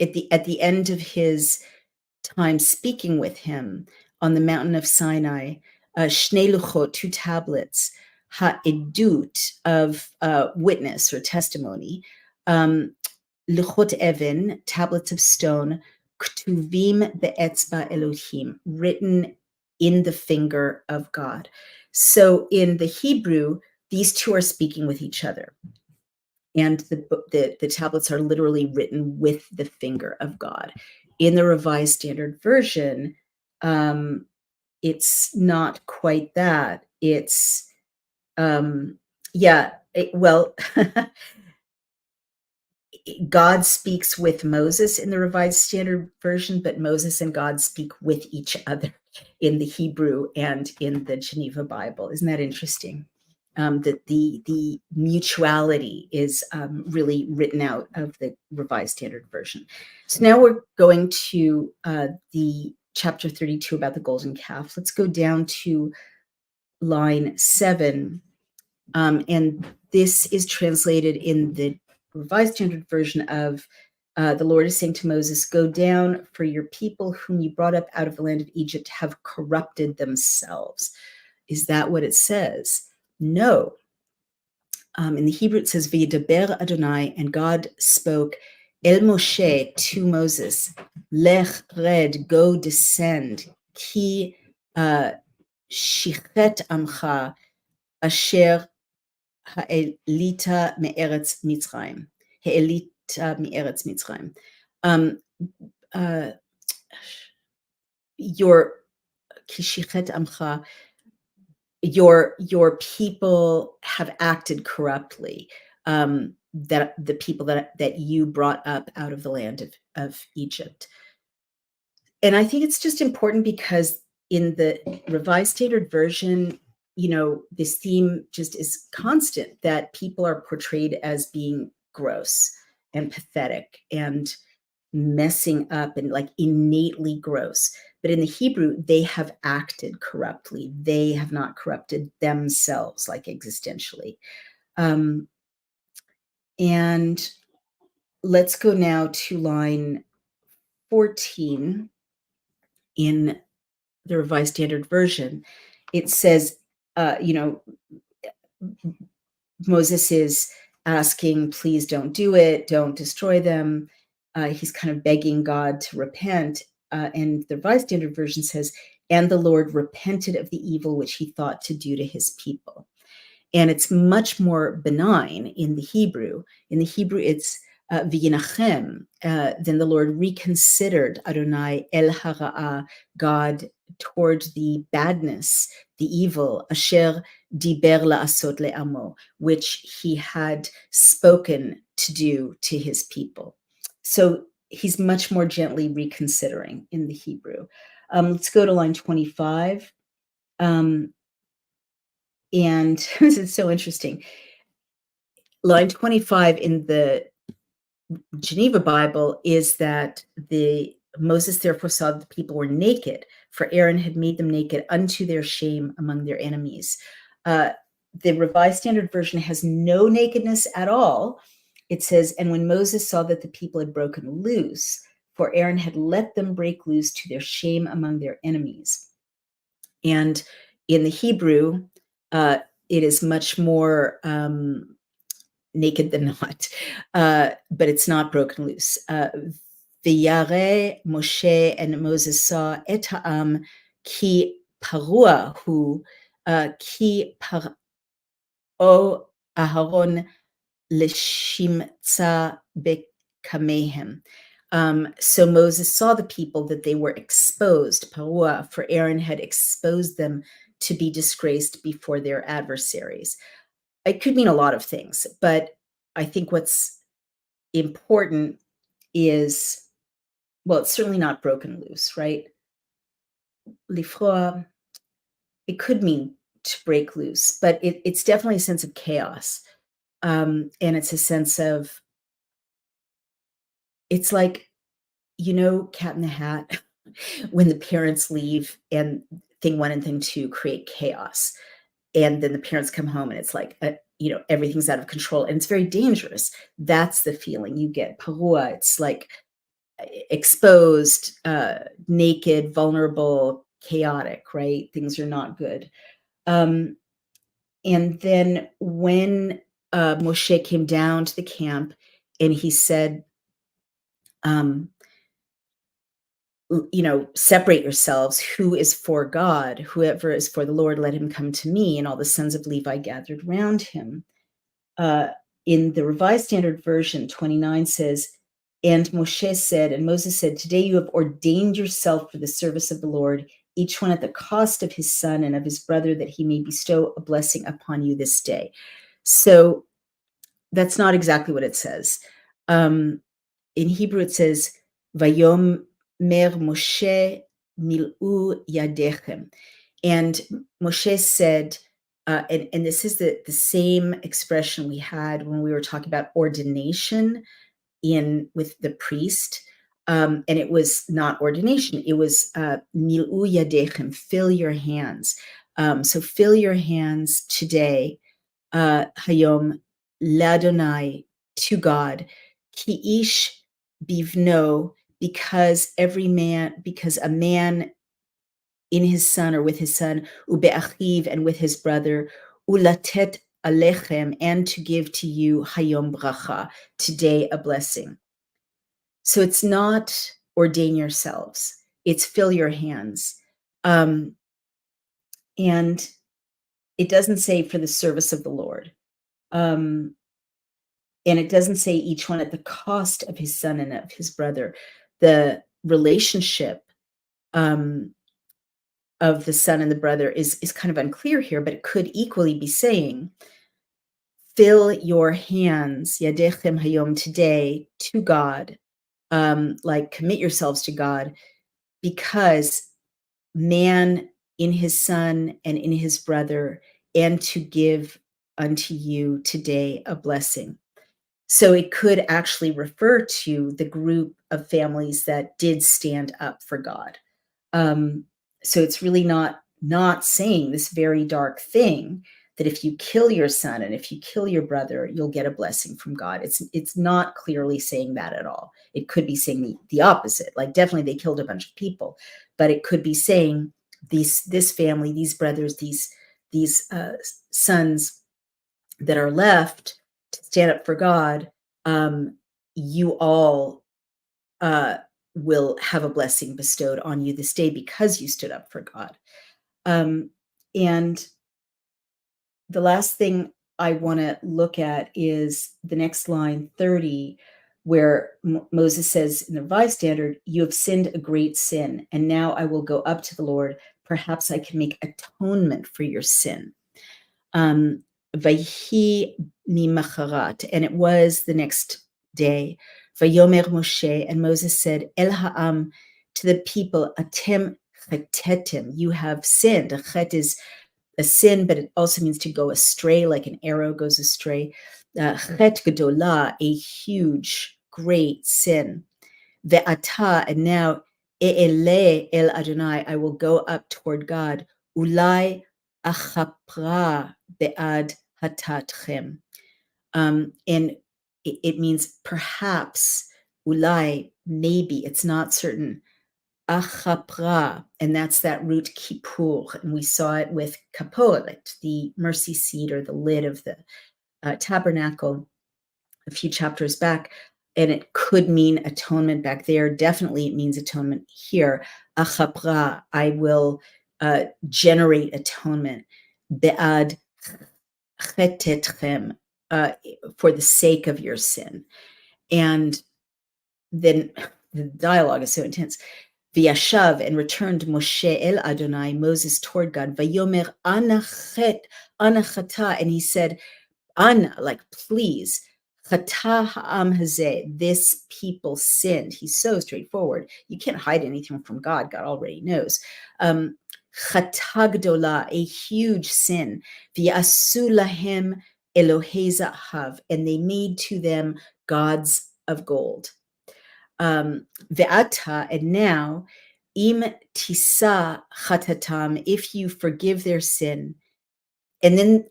at the end of his time speaking with him on the mountain of Sinai, Shnei Luchot, 2 tablets, ha'edut, of witness or testimony, Luchot Evan, tablets of stone, Ktuvim be'etzba Elohim, written in the finger of God. So in the Hebrew, these two are speaking with each other. And the tablets are literally written with the finger of God. In the Revised Standard Version, it's not quite that. It's yeah, well, God speaks with Moses in the Revised Standard Version, but Moses and God speak with each other in the Hebrew and in the Geneva Bible. Isn't that interesting? That the mutuality is really written out of the Revised Standard Version. So now we're going to the chapter 32 about the golden calf. Let's go down to line 7. And this is translated in the Revised Standard Version of the Lord is saying to Moses, go down, for your people whom you brought up out of the land of Egypt have corrupted themselves. Is that what it says? No. In the Hebrew, it says, V'yidaber Adonai, and God spoke El Moshe to Moses, Lech red, go descend, ki shichet amcha asher Ha'elita me'eretz Mitzrayim. Ha'elita me'eretz Mitzrayim. Uh, your kishichet amcha, your people have acted corruptly. That the people that you brought up out of the land of Egypt. And I think it's just important because in the Revised Standard Version, this theme just is constant, that people are portrayed as being gross and pathetic and messing up and like innately gross. But in the Hebrew, they have acted corruptly. They have not corrupted themselves, like existentially. And let's go now to line 14 in the Revised Standard Version. It says, Moses is asking, please don't do it, don't destroy them. He's kind of begging God to repent. And the Revised Standard Version says, and the Lord repented of the evil which he thought to do to his people. And it's much more benign in the Hebrew. In the Hebrew, it's v'yinachem. Then the Lord reconsidered Adonai el hara'ah, God toward the badness, the evil, asher diber la'asot le'amo, which he had spoken to do to his people. So he's much more gently reconsidering in the Hebrew. Let's go to line 25. And this is so interesting. Line 25 in the Geneva Bible is that Moses therefore saw that the people were naked, for Aaron had made them naked unto their shame among their enemies. The Revised Standard Version has no nakedness at all. It says, and when Moses saw that the people had broken loose, for Aaron had let them break loose to their shame among their enemies. And in the Hebrew, it is much more naked than not, but it's not broken loose. V'yare Moshe, and Moses saw et ha'am ki parua hu ki paro Aharon l'shimtza bekamehem. So Moses saw the people that they were exposed, parua, for Aaron had exposed them to be disgraced before their adversaries. It could mean a lot of things, but I think what's important is, well, it's certainly not broken loose, right? Lifroa, it could mean to break loose, but it's definitely a sense of chaos. And it's a sense of, it's like, Cat in the Hat, when the parents leave and thing 1 and thing 2 create chaos. And then the parents come home and it's like, everything's out of control and it's very dangerous. That's the feeling you get. Parua, it's like exposed, naked, vulnerable, chaotic, right? Things are not good. And then when Moshe came down to the camp and he said, separate yourselves. Who is for God? Whoever is for the Lord, let him come to me. And all the sons of Levi gathered round him. In the Revised Standard Version, 29 says, and Moshe said, and Moses said, today you have ordained yourself for the service of the Lord, each one at the cost of his son and of his brother, that he may bestow a blessing upon you this day. So that's not exactly what it says. In Hebrew, it says, Vayom mer Moshe mil'u yadechem. And Moshe said, and this is the same expression we had when we were talking about ordination with the priest. And it was not ordination, it was mil'u yadechem, fill your hands. So fill your hands today, hayom, ladonai, to God, ki ish bivno, because a man in his son or with his son, ube'achiv, and with his brother, ulatet alechem, and to give to you hayom bracha, today a blessing. So it's not ordain yourselves, it's fill your hands. And it doesn't say for the service of the Lord. And it doesn't say each one at the cost of his son and of his brother. The relationship of the son and the brother is kind of unclear here, but it could equally be saying, fill your hands, yadechem hayom, today, to God, like commit yourselves to God, because man in his son and in his brother, and to give unto you today a blessing. So it could actually refer to the group of families that did stand up for God. So it's really not saying this very dark thing that if you kill your son and if you kill your brother, you'll get a blessing from God. It's not clearly saying that at all. It could be saying the opposite. Like, definitely they killed a bunch of people, but it could be saying this family, these brothers, these sons that are left to stand up for God, you all will have a blessing bestowed on you this day because you stood up for God. And the last thing I want to look at is the next line, 30, where Moses says in the Revised Standard, you have sinned a great sin, and now I will go up to the Lord. Perhaps I can make atonement for your sin. Vayhi mimacharat, and it was the next day. Vayomer Moshe, and Moses said, El ha'am, to the people, atem chetetem, you have sinned. A chet is a sin, but it also means to go astray, like an arrow goes astray. Chet gedolah, a huge, great sin. Ve'ata, and now, e'ele el Adonai, I will go up toward God. Ulai achapra be'ad hatatchem. And it means perhaps, ulai, maybe, it's not certain. Achapra, and that's that root kippur, and we saw it with kaporet, the mercy seat or the lid of the tabernacle, a few chapters back, and it could mean atonement back there. Definitely it means atonement here. Achapra, I will generate atonement. Be'ad chetetchem, for the sake of your sin. And then the dialogue is so intense. V'yashav, and returned Moshe el Adonai, Moses toward God. Vayomer anachet, anachata, and he said, Ana, like please, chata ha'am hazeh, this people sinned. He's so straightforward. You can't hide anything from God. God already knows. Chata gdola, a huge sin. V'yasu lahem Elohei zahav, and they made to them gods of gold. Ve'ata, and now, im tisa chatatam, if you forgive their sin, and then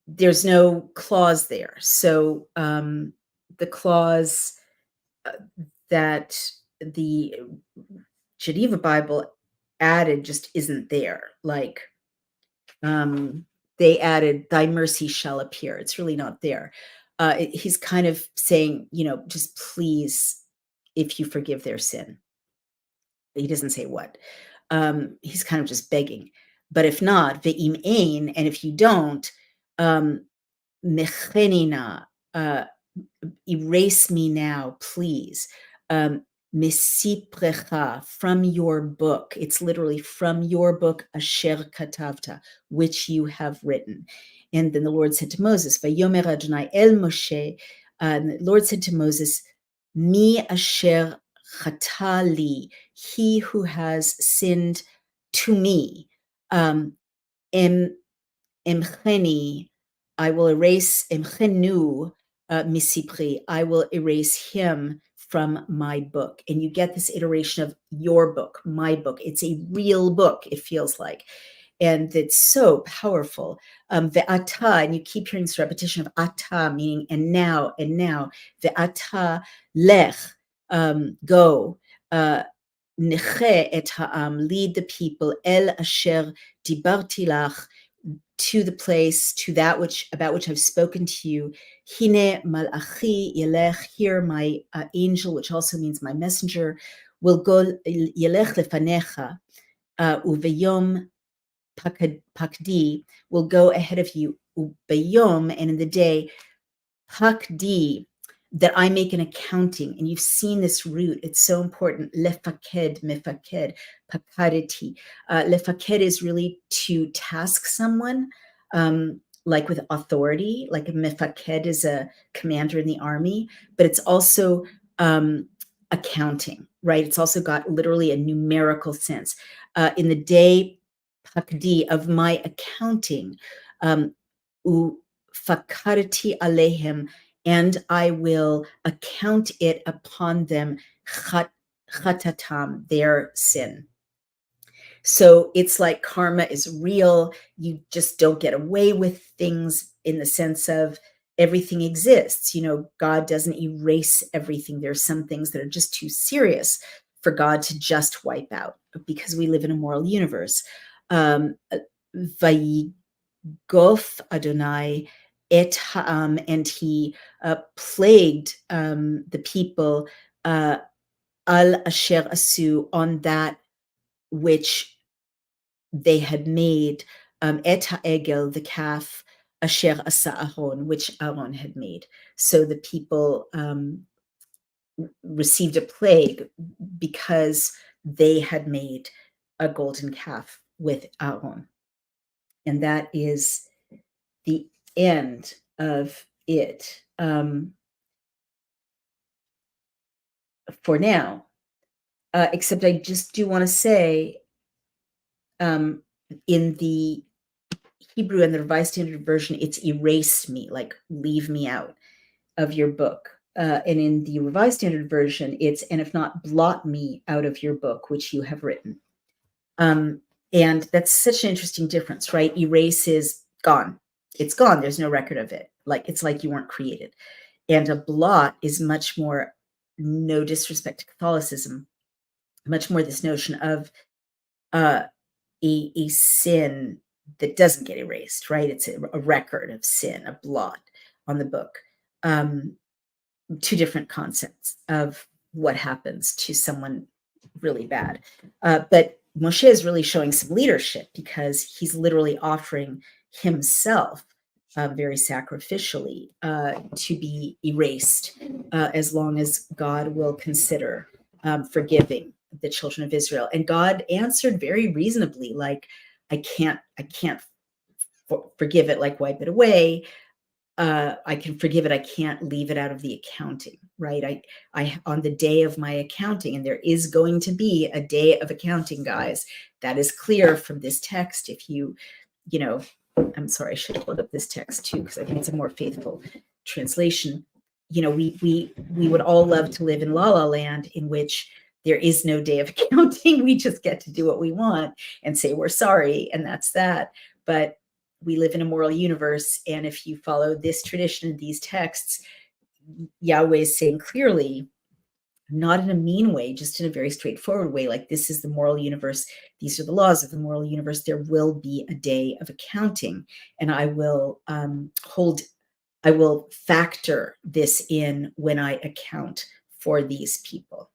there's no clause there. So the clause that the Geneva Bible added just isn't there. Like they added, thy mercy shall appear. It's really not there. He's kind of saying, just please, if you forgive their sin. He doesn't say what. He's kind of just begging. But if not, ve'im ein, and if you don't, mechenina, erase me now, please. Misiprecha, from your book. It's literally from your book, asher katavta, which you have written. And then the Lord said to Moses, Vayomer Adonai el Moshe, the Lord said to Moses, Mi asher chatali, he who has sinned to me, em Emcheni, I will erase Emchenu misipri, I will erase him from my book. And you get this iteration of your book, my book. It's a real book, it feels like. And it's so powerful. Ve'ata, and you keep hearing this repetition of ata, meaning and now, and now. Ve'ata lech, go. Neche et ha'am, lead the people, el asher dibarti lach, to the place, to that which about which I've spoken to you. Hine malachi yelech, here my angel, which also means my messenger, will go yelech lefanecha, uveyom pakdi, will go ahead of you, ubeyom, and in the day, pakdi, that I make an accounting. And you've seen this root. It's so important. Lefaked, mefaked, pakaditi. Lefaked is really to task someone, like with authority, like a mefaked is a commander in the army, but it's also accounting, right? It's also got literally a numerical sense. In the day, pakdi, of my accounting, fakadati alehem, and I will account it upon them, chatatam, their sin. So it's like karma is real. You just don't get away with things in the sense of everything exists. You know, God doesn't erase everything. There's some things that are just too serious for God to just wipe out because we live in a moral universe. Vayigof Adonai et ha'am, and he plagued the people al asher asu, on that which they had made, et ha'egel, the calf, asher asa Aaron, which Aaron had made. So the people received a plague because they had made a golden calf with Aaron. And that is the end of it for now. Except I just do want to say, in the Hebrew and the Revised Standard Version, it's erase me, like leave me out of your book. And in the Revised Standard Version, it's, and if not, blot me out of your book, which you have written. And that's such an interesting difference, right? Erase is gone. It's gone. There's no record of it. Like, it's like you weren't created. And a blot is much more, no disrespect to Catholicism, much more this notion of a sin that doesn't get erased, right? It's a record of sin, a blot on the book. Two different concepts of what happens to someone really bad. But Moshe is really showing some leadership because he's literally offering himself very sacrificially to be erased, as long as God will consider forgiving the children of Israel. And God answered very reasonably, like, I can't forgive it, like wipe it away. I can forgive it. I can't leave it out of the accounting, right? I on the day of my accounting, and there is going to be a day of accounting, guys. That is clear from this text. If you know, I'm sorry, I should hold up this text too, because I think it's a more faithful translation. You know, we would all love to live in La La Land, in which there is no day of accounting. We just get to do what we want and say we're sorry, and that's that. But we live in a moral universe, and if you follow this tradition, these texts, Yahweh is saying clearly, not in a mean way, just in a very straightforward way, like, this is the moral universe, these are the laws of the moral universe, there will be a day of accounting, and I will factor this in when I account for these people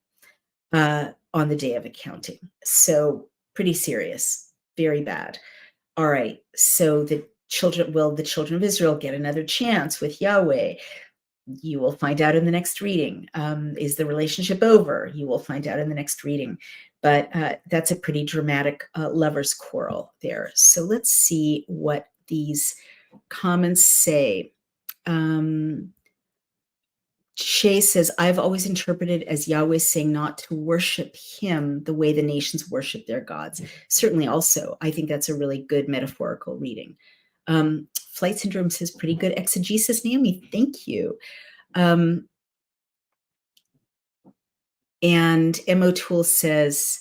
on the day of accounting. So pretty serious, very bad. All right, so the children of Israel get another chance with Yahweh. You will find out in the next reading. Is the relationship over? You will find out in the next reading. But that's a pretty dramatic lover's quarrel there. So let's see what these comments say. Shay says, I've always interpreted as Yahweh saying not to worship him the way the nations worship their gods. Certainly also, I think that's a really good metaphorical reading. Flight Syndrome says, pretty good exegesis, Naomi. Thank you. And Mo Tool says,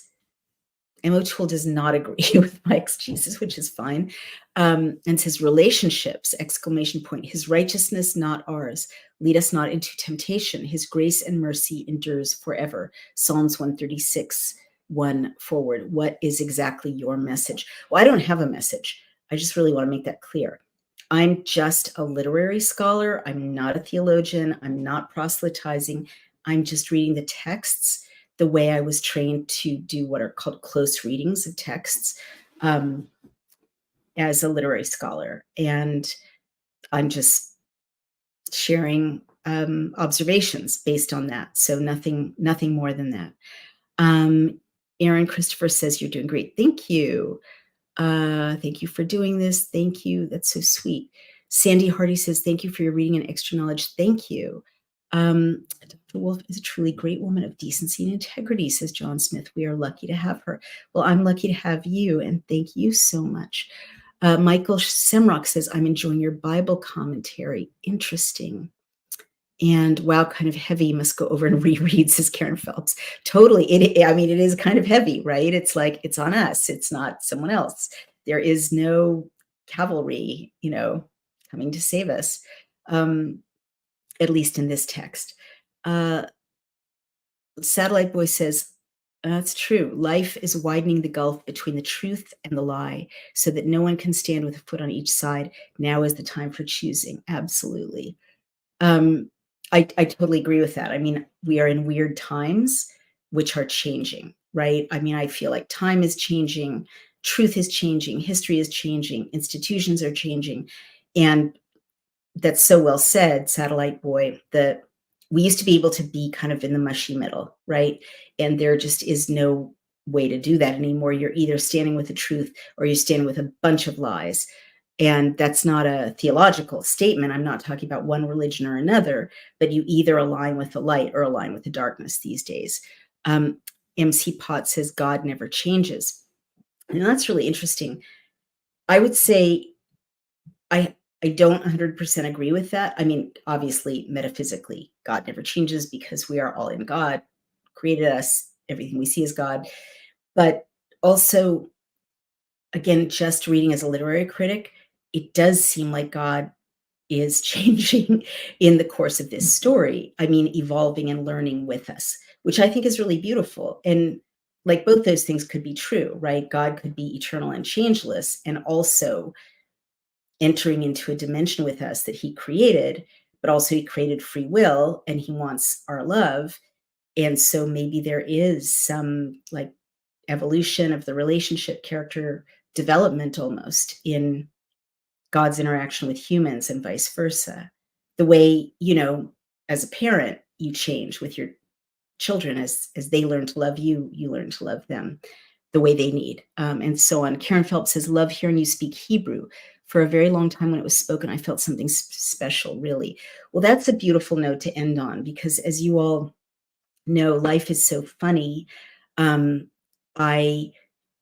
Mo Tool does not agree with my exegesis, which is fine, and says relationships, exclamation point, his righteousness, not ours. Lead us not into temptation. His grace and mercy endures forever. Psalms 136, 1 forward. What is exactly your message? Well, I don't have a message. I just really want to make that clear. I'm just a literary scholar. I'm not a theologian. I'm not proselytizing. I'm just reading the texts the way I was trained to do what are called close readings of texts as a literary scholar. And I'm just sharing observations based on that. So nothing more than that. Aaron Christopher says, you're doing great. Thank you. Thank you for doing this. Thank you. That's so sweet. Sandy Hardy says, thank you for your reading and extra knowledge. Thank you. Dr. Wolf is a truly great woman of decency and integrity, says John Smith. We are lucky to have her. Well, I'm lucky to have you, and thank you so much. Michael Semrock says, I'm enjoying your Bible commentary. Interesting. And wow, kind of heavy. Must go over and reread, says Karen Phelps. Totally. It is kind of heavy, right? It's like, it's on us. It's not someone else. There is no cavalry, coming to save us. At least in this text. Satellite Boy says, that's true. Life is widening the gulf between the truth and the lie so that no one can stand with a foot on each side. Now is the time for choosing. Absolutely. I totally agree with that. I mean, we are in weird times, which are changing, right? I mean, I feel like time is changing, truth is changing, history is changing, institutions are changing. And that's so well said, Satellite Boy, that we used to be able to be kind of in the mushy middle, right? And there just is no way to do that anymore. You're either standing with the truth or you're standing with a bunch of lies. And that's not a theological statement. I'm not talking about one religion or another, but you either align with the light or align with the darkness these days. MC Pot says, God never changes. And that's really interesting. I would say I don't 100% agree with that. I mean, obviously, metaphysically, God never changes because we are all in God, created us, everything we see is God. But also, again, just reading as a literary critic, it does seem like God is changing in the course of this story. I mean, evolving and learning with us, which I think is really beautiful. And like both those things could be true, right? God could be eternal and changeless and also entering into a dimension with us that he created, but also he created free will and he wants our love. And so maybe there is some like evolution of the relationship, character development almost in God's interaction with humans and vice versa. The way, as a parent, you change with your children as they learn to love you, you learn to love them the way they need, and so on. Karen Phelps says, love hearing you speak Hebrew. For a very long time when it was spoken, I felt something special, really. Well, that's a beautiful note to end on because as you all know, life is so funny. I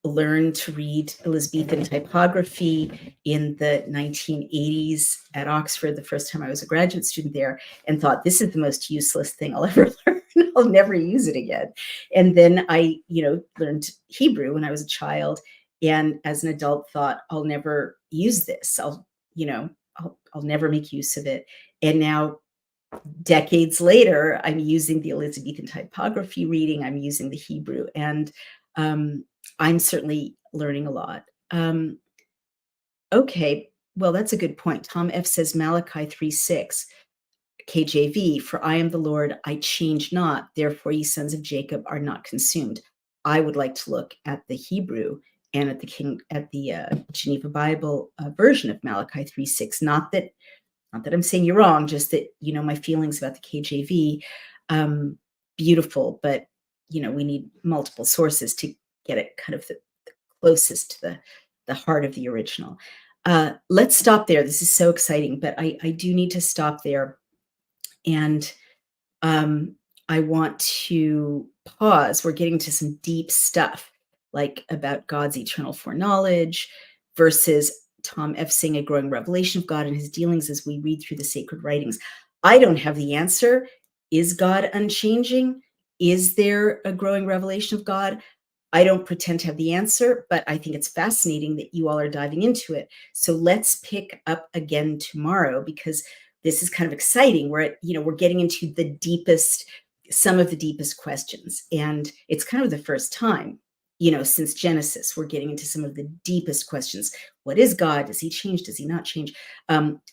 learned to read Elizabethan typography in the 1980s at Oxford, the first time I was a graduate student there, and thought, this is the most useless thing I'll ever learn. I'll never use it again. And then I, learned Hebrew when I was a child, and as an adult thought, I'll never use this. I'll never make use of it. And now decades later, I'm using the Elizabethan typography reading, I'm using the Hebrew, and I'm certainly learning a lot. Okay, well, that's a good point. Tom F. says Malachi 3:6, KJV, for I am the Lord, I change not, therefore ye sons of Jacob are not consumed. I would like to look at the Hebrew and at the Geneva Bible version of Malachi 3:6. Not that Not that I'm saying you're wrong, just that, my feelings about the KJV, um, beautiful, but, we need multiple sources to get it kind of the closest to the heart of the original. Let's stop there. This is so exciting, but I do need to stop there. And um, I want to pause. We're getting to some deep stuff, like about God's eternal foreknowledge versus Tom F. saying a growing revelation of God and his dealings as we read through the sacred writings. I don't have the answer. Is God unchanging? Is there a growing revelation of God? I don't pretend to have the answer, but I think it's fascinating that you all are diving into it. So let's pick up again tomorrow, because this is kind of exciting. We're getting into some of the deepest questions. And it's kind of the first time, since Genesis, we're getting into some of the deepest questions. What is God? Does he change? Does he not change?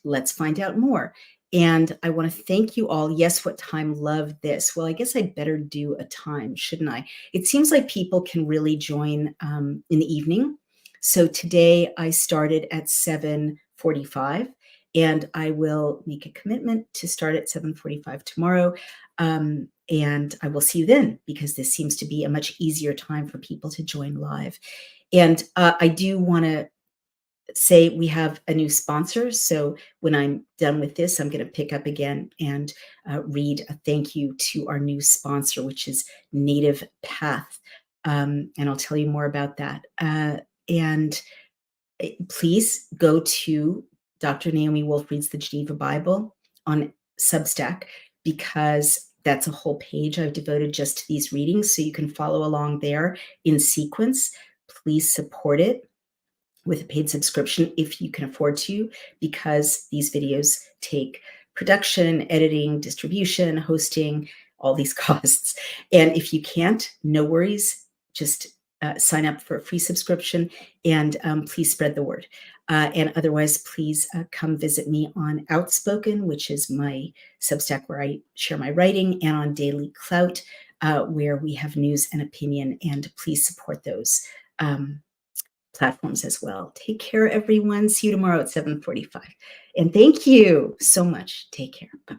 Let's find out more. And I want to thank you all. Yes, what time? Love this. Well, I guess I'd better do a time, shouldn't I? It seems like people can really join in the evening. So today I started at 7:45, and I will make a commitment to start at 7:45 tomorrow. And I will see you then, because this seems to be a much easier time for people to join live. And I do want to say we have a new sponsor. So when I'm done with this, I'm going to pick up again and read a thank you to our new sponsor, which is Native Path. And I'll tell you more about that. And please go to Dr. Naomi Wolf Reads the Geneva Bible on Substack, because that's a whole page I've devoted just to these readings. So you can follow along there in sequence. Please support it with a paid subscription if you can afford to, because these videos take production, editing, distribution, hosting, all these costs. And if you can't, no worries, just sign up for a free subscription, and please spread the word. And otherwise, please come visit me on Outspoken, which is my Substack where I share my writing, and on Daily Clout, where we have news and opinion, and please support those platforms as well. Take care, everyone. See you tomorrow at 7:45. And thank you so much. Take care. Bye.